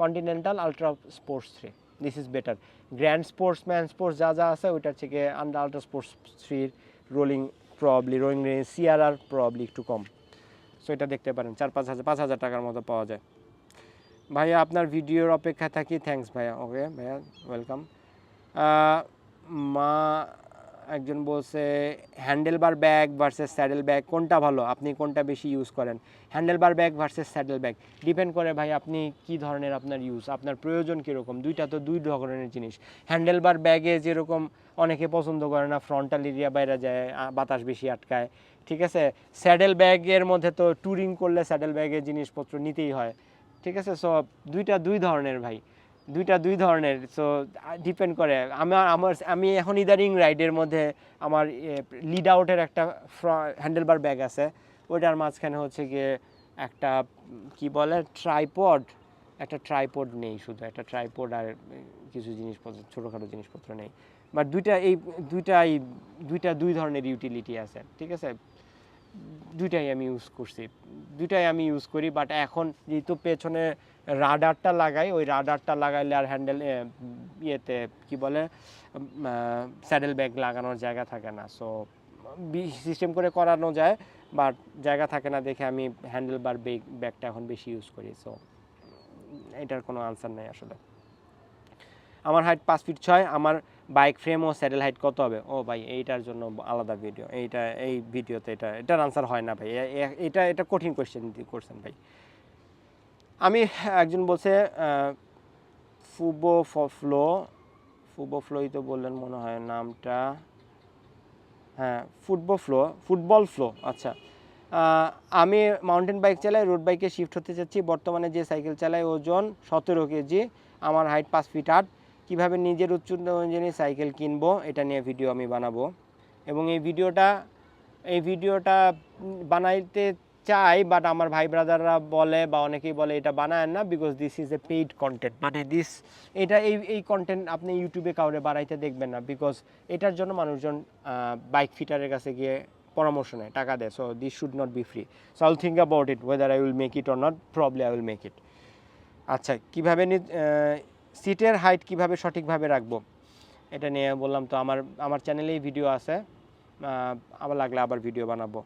continental ultra sports 3, this is better. Grand sportsman sports যা আছে ওইটার থেকে ultra sports 3 rolling probably, rolling range CRR probably একটু কম। সো এটা দেখতে পারেন, 5000 টাকার মতো পাওয়া যায়। ভাইয়া আপনার ভিডিওর অপেক্ষায় থাকি, থ্যাঙ্কস ভাইয়া। ওকে ভাইয়া, ওয়েলকাম। মা একজন বলছে handlebar bag versus saddle bag কোনটা ভালো, আপনি কোনটা বেশি ইউজ করেন? Handlebar bag versus saddle bag depend করে ভাই আপনি কী ধরনের আপনার ইউজ, আপনার প্রয়োজন কীরকম, দুইটা তো দুই ধরনের জিনিস। হ্যান্ডেলবার ব্যাগে যেরকম অনেকে পছন্দ করে না, ফ্রন্টাল এরিয়া বাইরে যায়, বাতাস বেশি আটকায়। ঠিক আছে, স্যাডেল ব্যাগের মধ্যে তো ট্যুরিং করলে স্যাডেল ব্যাগের জিনিসপত্র নিতেই হয়। ঠিক আছে, সো দুইটা দুই ধরনের ভাই, দুইটা দুই ধরনের। সো ডিপেন্ড করে। আমি এখন ইদারিং রাইডের মধ্যে আমার লিড আউটের একটা হ্যান্ডেলবার ব্যাগ আছে, ওইটার মাঝখানে হচ্ছে গিয়ে একটা কি বলে ট্রাইপড, একটা ট্রাইপড নেই, শুধু একটা ট্রাইপড আর কিছু জিনিসপত্র, ছোটোখাটো জিনিসপত্র নেই। বাট দুইটা দুই ধরনের ইউটিলিটি আছে। ঠিক আছে, দুইটাই আমি ইউজ করি, বাট এখন যেহেতু পেছনে রাডারটা লাগাই, ওই রাডারটা লাগাইলে আর হ্যান্ডেল ইয়েতে কি বলে স্যাডেল ব্যাগ লাগানোর জায়গা থাকে না, সো সিস্টেম করে করানো যায়, বাট জায়গা থাকে না দেখে আমি হ্যান্ডেল বার ব্যাগটা এখন বেশি ইউজ করি। সো এটার কোনো আনসার নেই আসলে। আমার হাইট 5 ফিট 6, আমার বাইক ফ্রেম ও স্যাডেল হাইট কত হবে? ও ভাই এইটার জন্য আলাদা ভিডিও, এই ভিডিওতে এটার আনসার হয় না ভাই, এটা কঠিন কোয়েশ্চেন করছেন ভাই। আমি একজন বলছে ফুবোফ্লোই তো বললেন মনে হয় নামটা, হ্যাঁ ফুটবল ফ্লো, আচ্ছা। আমি মাউন্টেন বাইক চালাই, রোড বাইকে শিফট হতে চাচ্ছি, বর্তমানে যে সাইকেল চালাই ওজন 17 কেজি, আমার হাইট 5 ফিট 8, কীভাবে নিজের উচ্চ অনুযায়ী সাইকেল কিনবো এটা নিয়ে ভিডিও আমি বানাবো, এবং এই ভিডিওটা বানাইতে চাই, বাট আমার ভাই ব্রাদাররা বলে বা অনেকেই বলে এটা বানায় না, because this is a paid content, মানে এই কন্টেন্ট আপনি ইউটিউবে কাউরে বানাইতে দেখবেন না, বিকজ এটার জন্য মানুষজন বাইক ফিটারের কাছে গিয়ে পরামর্শ নেয়, টাকা দেয়, so this should not be free. So I will think about it weather I will make it or not, probably I will make it. আচ্ছা, কীভাবে সিটের হাইট কীভাবে সঠিকভাবে রাখবো এটা নিয়ে বললাম তো, আমার চ্যানেলেই ভিডিও আছে, আবার লাগলে আবার ভিডিও বানাবো।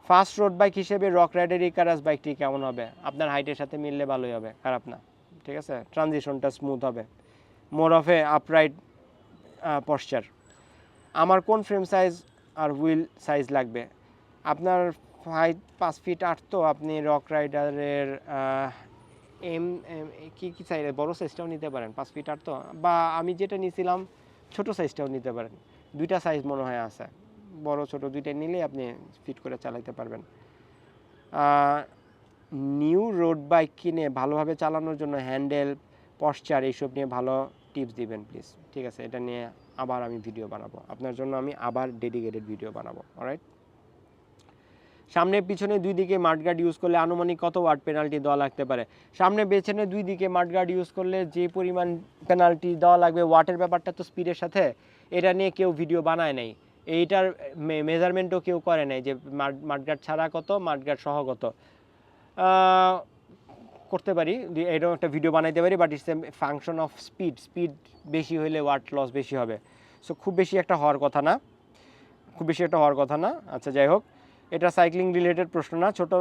ফার্স্ট রোড বাইক হিসেবে রক রাইডার ইকারাস বাইকটি কেমন হবে? আপনার হাইটের সাথে মিললে ভালোই হবে, খারাপ না, ঠিক আছে, ট্রানজিশনটা স্মুথ হবে, more of A upright posture. আমার কোন ফ্রেম সাইজ আর হুইল সাইজ লাগবে? আপনার হাইট 5 ফিট 8, তো আপনি রক রাইডারের কি চাইলে বড়ো সাইজটাও নিতে পারেন, 5 ফিট 8 তো, বা আমি যেটা নিয়েছিলাম ছোটো সাইজটাও নিতে পারেন, দুইটা সাইজ মনে হয় আছে, বড় ছোট দুইটাই নিলেই আপনি ফিট করে চালাতে পারবেন। নিউ রোড বাইক কিনে ভালোভাবে চালানোর জন্য হ্যান্ডেল, পশ্চার এইসব নিয়ে ভালো টিপস দিবেন প্লিজ। ঠিক আছে, এটা নিয়ে আবার আমি ভিডিও বানাবো, আপনার জন্য আমি আবার ডেডিকেটেড ভিডিও বানাবো। অলরাইট। সামনে পিছনে দুই দিকে মাডগার্ড ইউজ করলে আনুমানিক কত ওয়াট পেনাল্টি দেওয়া লাগতে পারে? সামনে পেছনে দুই দিকে মাডগার্ড ইউজ করলে যে পরিমাণ পেনাল্টি দেওয়া লাগবে, ওয়াটের ব্যাপারটা তো স্পিডের সাথে, এটা নিয়ে কেউ ভিডিও বানায় নাই, এইটার মেজারমেন্টও কেউ করে নাই যে মাডগার্ড ছাড়া কত, মাডগার্ড সহ কত। করতে পারি, এরকম একটা ভিডিও বানাইতে পারি, but it's a function of speed বেশি হলে ওয়াট লস বেশি হবে, সো খুব বেশি একটা হওয়ার কথা না। আচ্ছা, যাই হোক, এটা সাইক্লিং রিলেটেড প্রশ্ন না। ছোট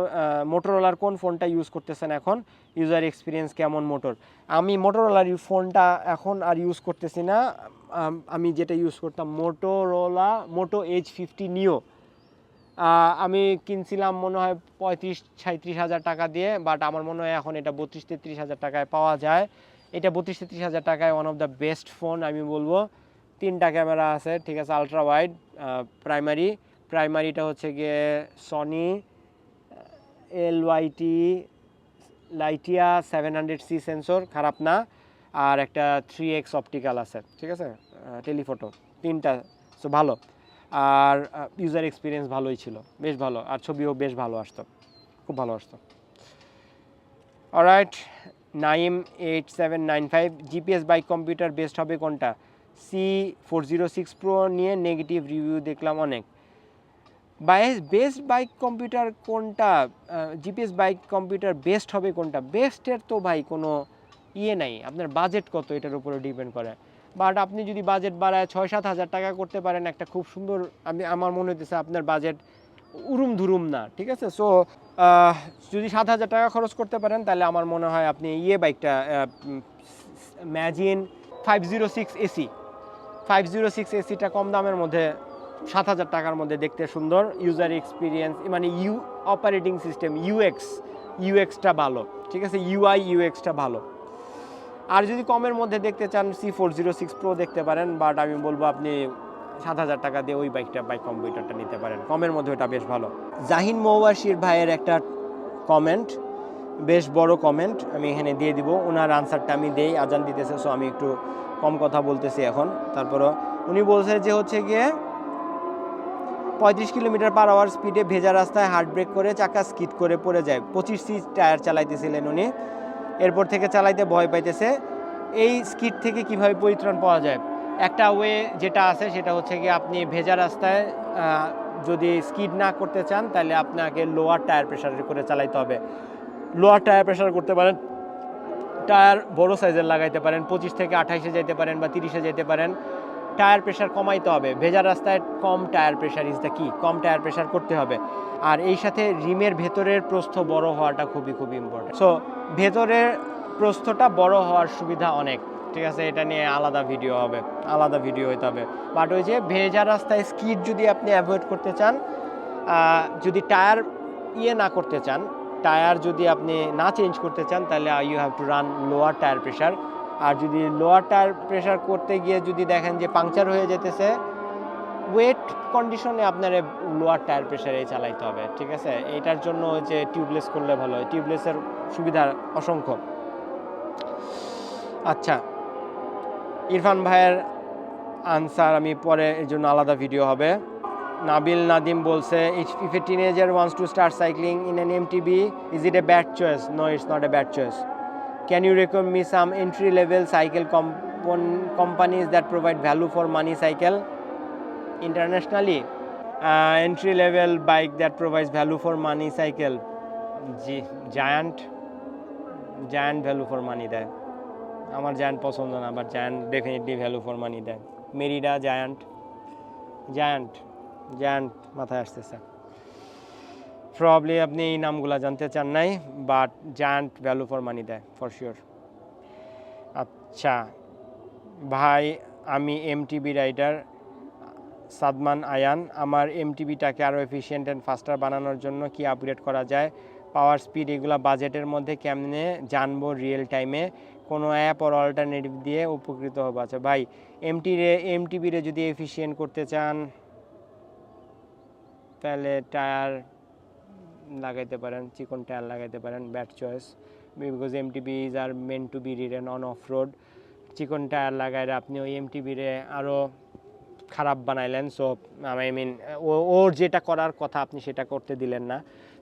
মোটরোলার কোন ফোনটা ইউজ করতেছেন এখন? ইউজার এক্সপিরিয়েন্স কেমন মোটর? আমি মোটরোলার ফোনটা এখন আর ইউজ করতেছি না, আমি যেটা ইউজ করতাম মোটো H50 নিও, আমি কিনছিলাম মনে হয় 35-36 হাজার টাকা দিয়ে, বাট আমার মনে হয় এখন এটা 32-33 হাজার টাকায় পাওয়া যায়। এটা 32-33 হাজার টাকায় one of the best phone আমি বলবো। 3টা ক্যামেরা আছে, ঠিক আছে, আলট্রা ওয়াইড, প্রাইমারিটা হচ্ছে গিয়ে সনি লাইটিয়া 700C সেন্সর, খারাপ না, আর একটা 3x অপটিক্যাল আছে, ঠিক আছে, টেলিফটো, 3টা, সো ভালো, আর ইউজার এক্সপিরিয়েন্স ভালোই ছিল, বেশ ভালো, আর ছবিও বেশ ভালো আসতো, খুব ভালো আসতো। Alright, Naim 8795, GPS bike computer best হবে কোনটা? C406 Pro নিয়ে নেগেটিভ রিভিউ দেখলাম অনেক। বেস্ট বাইক কম্পিউটার কোনটা? জিপিএস বাইক কম্পিউটার বেস্ট হবে কোনটা? বেস্টের তো ভাই কোনো নাই, আপনার বাজেট কত এটার উপরে ডিপেন্ড করে, বাট আপনি যদি বাজেট বাড়ায় 6-7 হাজার টাকা করতে পারেন একটা খুব সুন্দর, আমার মনে হইতেছে আপনার বাজেট উরুম ধুরুম না, ঠিক আছে, সো যদি 7 হাজার টাকা খরচ করতে পারেন তাহলে আমার মনে হয় আপনি বাইকটা ম্যাজিন 506 এসিটা কম দামের মধ্যে 7 হাজার টাকার মধ্যে দেখতে সুন্দর, ইউজার এক্সপিরিয়েন্স মানে অপারেটিং সিস্টেম ইউএক্সটা ভালো, ঠিক আছে, ইউএক্সটা ভালো। আর যদি কমের মধ্যে দেখতে চান C406 Pro দেখতে পারেন, বাট আমি বলবো আপনি 7 হাজার টাকা দিয়ে ওই বাইক কম্পিউটারটা নিতে পারেন, কমের মধ্যে ওটা বেশ ভালো। জাহিন মৌবাসির ভাইয়ের একটা কমেন্ট, বেশ বড় কমেন্ট, আমি এখানে দিয়ে দিব, ওনার আনসারটা আমি দেই, আজান দিতেছে, সো আমি একটু কম কথা বলতেছি এখন। তারপরও উনি বলছে যে হচ্ছে গিয়ে 35 কিলোমিটার/আওয়ার স্পিডে ভেজা রাস্তায় হার্ড ব্রেক করে চাকা স্কিড করে পড়ে যায়, 25 টায়ার চালাইতেছিলেন উনি, এরপর থেকে চালাইতে ভয় পাইতেছে, এই স্কিড থেকে কিভাবে পরিত্রাণ পাওয়া যায়? একটা ওয়ে যেটা আছে সেটা হচ্ছে কি আপনি ভেজা রাস্তায় যদি স্কিড না করতে চান তাহলে আপনাকে লোয়ার টায়ার প্রেশার করে চালাইতে হবে। লোয়ার টায়ার প্রেশার করতে পারেন, টায়ার বড় সাইজের লাগাইতে পারেন, 25 থেকে 28-এ যেতে পারেন বা 30-এ যেতে পারেন। টায়ার প্রেশার কমাইতে হবে, ভেজা রাস্তায় কম টায়ার প্রেশার ইজ দ্য কি, কম টায়ার প্রেশার করতে হবে। আর এই সাথে রিমের ভেতরের প্রস্থ বড় হওয়াটা খুবই খুবই ইম্পর্টেন্ট। সো ভেতরের প্রস্থটা বড় হওয়ার সুবিধা অনেক, ঠিক আছে, এটা নিয়ে আলাদা ভিডিও হবে, আলাদা ভিডিও হইতে হবে। বাট ওই যে ভেজা রাস্তায় স্কিড যদি আপনি অ্যাভয়েড করতে চান, যদি টায়ার না করতে চান, টায়ার যদি আপনি না চেঞ্জ করতে চান তাহলে you have to run lower tyre pressure. আর যদি লোয়ার টায়ার প্রেশার করতে গিয়ে যদি দেখেন যে পাংচার হয়ে যেতেছে, ওয়েট কন্ডিশনে আপনার লোয়ার টায়ার প্রেশারে চালাইতে হবে, ঠিক আছে। এটার জন্য যে টিউবলেস করলে ভালো হয়, টিউবলেসের সুবিধা অসংখ্য। আচ্ছা, ইরফান ভাইয়ের আনসার আমি পরে এর জন্য আলাদা ভিডিও হবে। নাবিল নাদিম বলছে, if a teenager wants to start cycling in an MTB, is it a bad choice? No, it's not a bad choice. Can you recommend me some entry level cycle companies that provide value for money cycle internationally? Entry level bike that provides value for money cycle, Giant value for money দেয়। আমার Giant পছন্দ না, but Giant definitely value for money দেয়। Merida, giant মাথায় আসতেছে। Probably আপনি এই নামগুলো জানতে চান নাই, but giant value for money দেয় ফর শিওর। আচ্ছা ভাই, আমি এমটিবি রাইডার সাদমান আয়ান। আমার এমটিবিটাকে আরও এফিশিয়েন্ট অ্যান্ড ফাস্টার বানানোর জন্য কি আপগ্রেড করা যায়? পাওয়ার স্পিড এগুলো বাজেটের মধ্যে কেমনে জানবো রিয়েল টাইমে? কোনো অ্যাপ ওর অল্টারনেটিভ দিয়ে উপকৃত হবো। আচ্ছা ভাই, এমটিবিরে যদি এফিশিয়েন্ট করতে চান তাহলে টায়ার লাগাইতে পারেন, চিকন টায়ার লাগাইতে পারেন, bad choice, because MTBs are meant to be ridden on off road. চিকন টায়ার লাগাইলে আপনি ওই এমটিবিরে আরও খারাপ বানাইলেন। সো আই মিন ওর যেটা করার কথা আপনি সেটা করতে দিলেন না।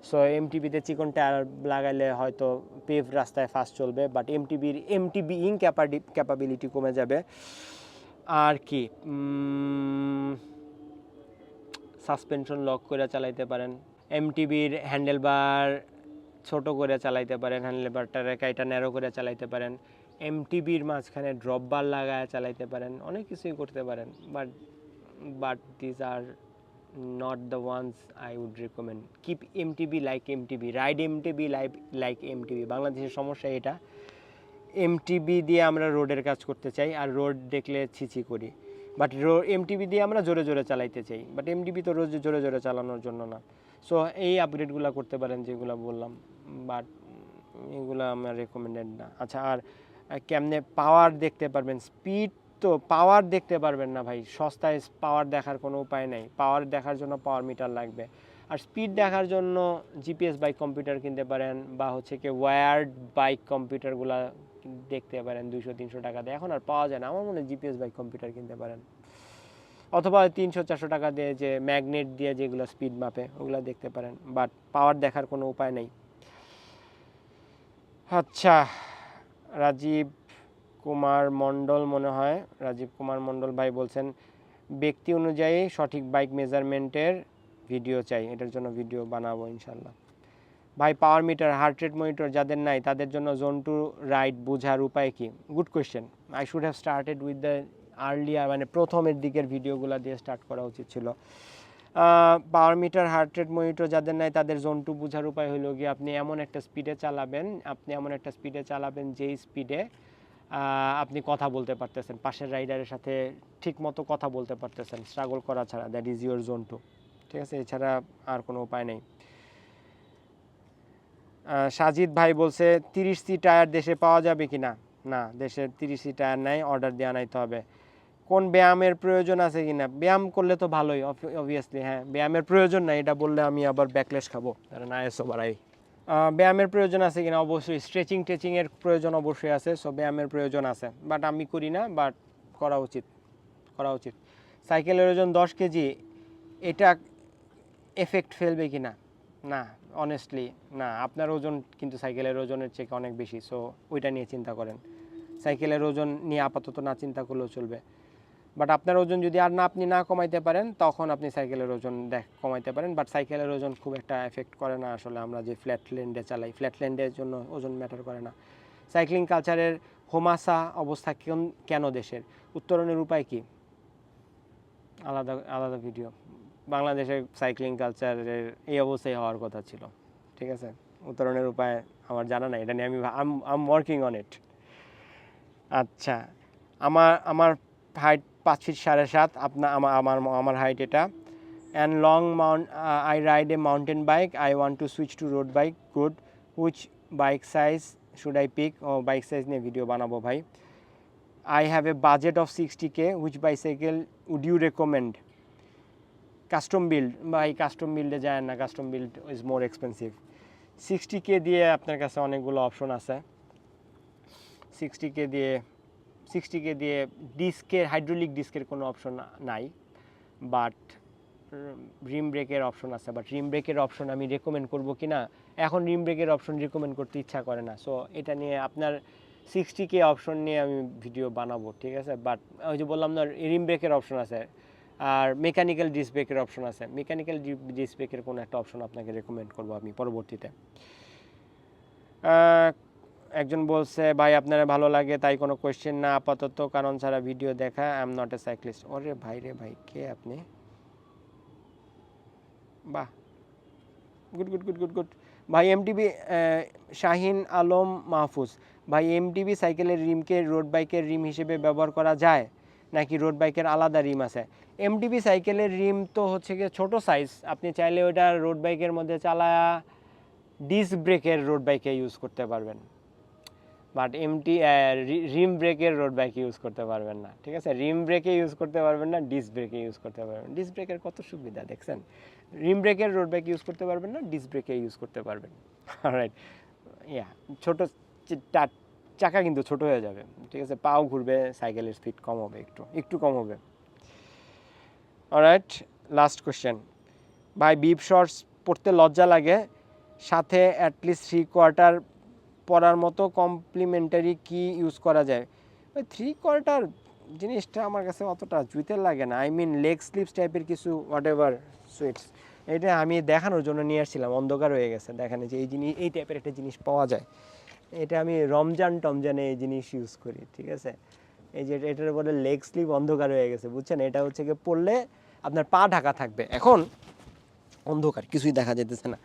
সো এমটিবিতে চিকন টায়ার লাগাইলে হয়তো পেভ রাস্তায় ফাস্ট চলবে, বাট এমটিবিং ক্যাপাবিলিটি কমে যাবে। আর কি, সাসপেনশন লক করে চালাইতে পারেন, এমটিবির হ্যান্ডেলবার ছোট করে চালাইতে পারেন, হ্যান্ডেলবারটারে কাইটা ন্যারো করে চালাইতে পারেন, এমটিবির মাঝখানে ড্রপ বার লাগায় চালাইতে পারেন, অনেক কিছুই করতে পারেন। But this are not the ones I would recommend. Keep MTB like MTB, ride MTB like MTB. বাংলাদেশের সমস্যা এটা, এমটিবি দিয়ে আমরা রোডের কাজ করতে চাই আর রোড দেখলে ছিছি করি, বাট এমটিবি দিয়ে আমরা জোরে জোরে চালাইতে চাই, বাট এমটিবি তো রোজ জোরে জোরে চালানোর জন্য না। সো এই আপগ্রেডগুলো করতে পারেন যেগুলো বললাম, বাট এগুলো আমার রেকমেন্ডেড না। আচ্ছা, আর কেমনে পাওয়ার দেখতে পারবেন? স্পিড তো পাওয়ার দেখতে পারবেন না ভাই, সস্তায় পাওয়ার দেখার কোনো উপায় নাই। পাওয়ার দেখার জন্য পাওয়ার মিটার লাগবে, আর স্পিড দেখার জন্য জিপিএস বাইক কম্পিউটার কিনতে পারেন, বা হচ্ছে কি ওয়্যার্ড বাইক কম্পিউটারগুলো দেখতে পারেন 200-300 টাকা দিয়ে। এখন আর পাওয়া যায় না, আমার মনে হয় জিপিএস বাইক কম্পিউটার কিনতে পারেন, অথবা 300-400 টাকা দিয়ে যে ম্যাগনেট দিয়ে যেগুলো স্পিড মাপে ওগুলো দেখতে পারেন, বাট পাওয়ার দেখার কোনো উপায় নেই। আচ্ছা, রাজীব কুমার মণ্ডল মনে হয়, রাজীব কুমার মণ্ডল ভাই বলছেন ব্যক্তি অনুযায়ী সঠিক বাইক মেজারমেন্টের ভিডিও চাই, এটার জন্য ভিডিও বানাবো ইনশাল্লাহ। ভাই, পাওয়ার মিটার, হার্ট রেট মনিটর যাদের নাই তাদের জন্য জোন টু রাইড বোঝার উপায় কি? Good question. I should have started with the earlier, মানে প্রথমের দিকের ভিডিওগুলো দিয়ে স্টার্ট করা উচিত ছিল। পাওয়ার মিটার, হার্ট রেট মনিটর যাদের নাই তাদের জোন টু বোঝার উপায় হলো গিয়ে আপনি এমন একটা স্পিডে চালাবেন যেই স্পিডে আপনি কথা বলতে পারতেছেন, পাশের রাইডারের সাথে ঠিক মতো কথা বলতে পারতেছেন, স্ট্রাগল করা ছাড়া। That is your zone two, ঠিক আছে, এছাড়া আর কোনো উপায় নেই। সাজিদ ভাই বলছে 30 সি টায়ার দেশে পাওয়া যাবে কি না? না, দেশে 30 সি টায়ার নাই, অর্ডার দিয়ে আনাইতে হবে। কোন ব্যায়ামের প্রয়োজন আছে কি না? ব্যায়াম করলে তো ভালোই, অবভিয়াসলি। হ্যাঁ, ব্যায়ামের প্রয়োজন নাই এটা বললে আমি আবার ব্যাকলেশ খাবো, না এসো বাড়াই। ব্যায়ামের প্রয়োজন আছে কিনা? অবশ্যই। স্ট্রেচিংয়ের প্রয়োজন অবশ্যই আছে, সো ব্যায়ামের প্রয়োজন আছে, বাট আমি করি না, বাট করা উচিত। সাইকেলের ওজন 10 কেজি, এটা এফেক্ট ফেলবে কি না? না, অনেস্টলি না। আপনার ওজন কিন্তু সাইকেলের ওজনের চেয়ে অনেক বেশি, সো ওইটা নিয়ে চিন্তা করেন। সাইকেলের ওজন নিয়ে আপাতত না চিন্তা করলেও চলবে। বাট আপনার ওজন যদি আর আপনি না কমাইতে পারেন তখন আপনি সাইকেলের ওজন কমাইতে পারেন, বাট সাইকেলের ওজন খুব একটা এফেক্ট করে না আসলে। আমরা যে ফ্ল্যাট ল্যান্ডে চালাই, ফ্ল্যাট ল্যান্ডের জন্য ওজন ম্যাটার করে না। সাইক্লিং কালচারের হোমাসা অবস্থা কেন দেশের? উত্তরণের উপায় কি? আলাদা আলাদা ভিডিও। বাংলাদেশের সাইক্লিং কালচারের এই অবস্থায় হওয়ার কথা ছিল, ঠিক আছে। উত্তরণের উপায় আমার জানা নাই, এটা নিয়ে আম ওয়ার্কিং অন ইট। আচ্ছা, আমার হাইট 5 ফিট 7.5, আমার হাইট এটা। And long I ride a mountain bike, I want to switch to road bike, good, which bike size should I pick? ও বাইক সাইজ নিয়ে ভিডিও বানাবো ভাই। I have a budget of 60K. Which bicycle would you recommend? Custom build. ভাই custom বিল্ডে যায় না, custom build is more expensive. 60K দিয়ে আপনার কাছে অনেকগুলো অপশন আছে। 60K দিয়ে ডিস্কের, হাইড্রোলিক ডিস্কের কোনো অপশন নাই, বাট রিম ব্রেকের অপশন আছে। বাট রিম ব্রেকের অপশন আমি রেকমেন্ড করবো কি না, এখন রিম ব্রেকের অপশন রেকমেন্ড করতে ইচ্ছা করে না। সো এটা নিয়ে আপনার 60K অপশন নিয়ে আমি ভিডিও বানাবো, ঠিক আছে। বাট ওই যে বললাম না, রিম ব্রেকের অপশন আছে আর মেকানিক্যাল ডিস্ক ব্রেকের অপশন আছে। মেকানিক্যাল ডিস্ক ব্রেকের কোনো একটা অপশন আপনাকে রেকমেন্ড করবো আমি পরবর্তীতে। একজন বলছে ভাই আপনারা ভালো লাগে তাই কোনো কোয়েশ্চেন না, আপাতত কারণ ছাড়া ভিডিও দেখা, I am not a cyclist. ওরে ভাই রে ভাই, কে আপনি? বাহ, good good good good good ভাই। এমটিবি শাহিন আলম মাহফুজ ভাই, এমটিবি সাইকেলের রিমকে রোড বাইকের রিম হিসেবে ব্যবহার করা যায় নাকি রোড বাইকের আলাদা রিম আছে? এমটিবি সাইকেলের রিম তো হচ্ছে গিয়ে ছোটো সাইজ, আপনি চাইলে ওইটা রোড বাইকের মধ্যে চালায়া ডিস্ক ব্রেকের রোড বাইকে ইউজ করতে পারবেন, বাট রিম ব্রেকের রোড বাইকে ইউজ করতে পারবেন না, ঠিক আছে। রিম ব্রেকে ইউজ করতে পারবেন না, ডিস্ক ব্রেকে ইউজ করতে পারবেন। ডিস্ক ব্রেকের কত সুবিধা দেখছেন। রিম ব্রেকের রোড বাইক ইউজ করতে পারবেন না, ডিস্ক ব্রেকে ইউজ করতে পারবেন। রাইট, ইয়া ছোটো চাকা কিন্তু ছোট হয়ে যাবে, ঠিক আছে। পাও ঘুরবে, সাইকেলের স্পিড কম হবে, একটু কম হবে। অলরাইট, লাস্ট কোশ্চেন ভাই, বিপ শর্টস পরতে লজ্জা লাগে, সাথে অ্যাটলিস্ট 3/4 পরার মতো কমপ্লিমেন্টারি কি ইউজ করা যায়? ওই 3/4 জিনিসটা আমার কাছে অতটা জুইতে লাগে না। আই মিন লেগ স্লিপস টাইপের কিছু হোয়াট এভার সুইটস, এটা আমি দেখানোর জন্য নিয়ে আসছিলাম, অন্ধকার হয়ে গেছে দেখানো যে এই টাইপের একটা জিনিস পাওয়া যায়। এটা আমি রমজানে এই জিনিস ইউজ করি, ঠিক আছে। এই যে এটার বলে লেগ স্লিপ, অন্ধকার হয়ে গেছে বুঝছেন। এটা হচ্ছে গিয়ে পরলে আপনার পা ঢাকা থাকবে, এখন অন্ধকার কিছুই দেখা যেতেছে না।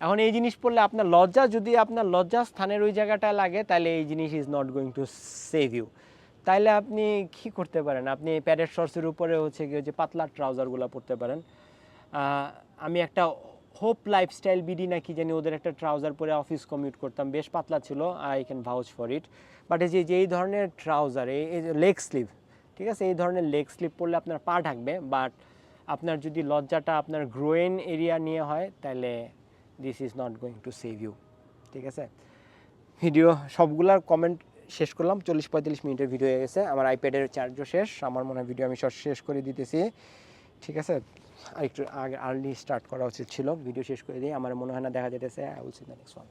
এখন এই জিনিস পড়লে আপনার লজ্জা স্থানের ওই জায়গাটা লাগে, তাহলে এই জিনিস is not going to save you. তাইলে আপনি কি করতে পারেন, আপনি প্যাডেড শর্টসের উপরে হচ্ছে গিয়ে যে পাতলা ট্রাউজারগুলো পরতে পারেন। আমি একটা হোপ লাইফস্টাইল বিডি নাকি জানি, ওদের একটা ট্রাউজার পরে অফিস কমিউট করতাম, বেশ পাতলা ছিল, I can ভাউচ for it. But এই ধরনের ট্রাউজার, এই লেগ স্লিভ, ঠিক আছে, এই ধরনের লেগ স্লিভ পরলে আপনার পা ঢাকবে, বাট আপনার যদি লজ্জাটা আপনার গ্রোয়েন এরিয়া নিয়ে হয়, তাহলে this is not going to save you, ঠিক আছে। ভিডিও সবগুলার কমেন্ট শেষ করলাম, 40-45 মিনিটের ভিডিও হয়ে গেছে। আমার আইপ্যাডের চার্জও শেষ, আমার মনে হয় ভিডিও আমি শেষ করে দিতেছি, ঠিক আছে। আর একটু আগে আর্লি স্টার্ট করা উচিত ছিল, ভিডিও শেষ করে দিই, আমার মনে হয় না দেখা যেতেছে। I will see the next one.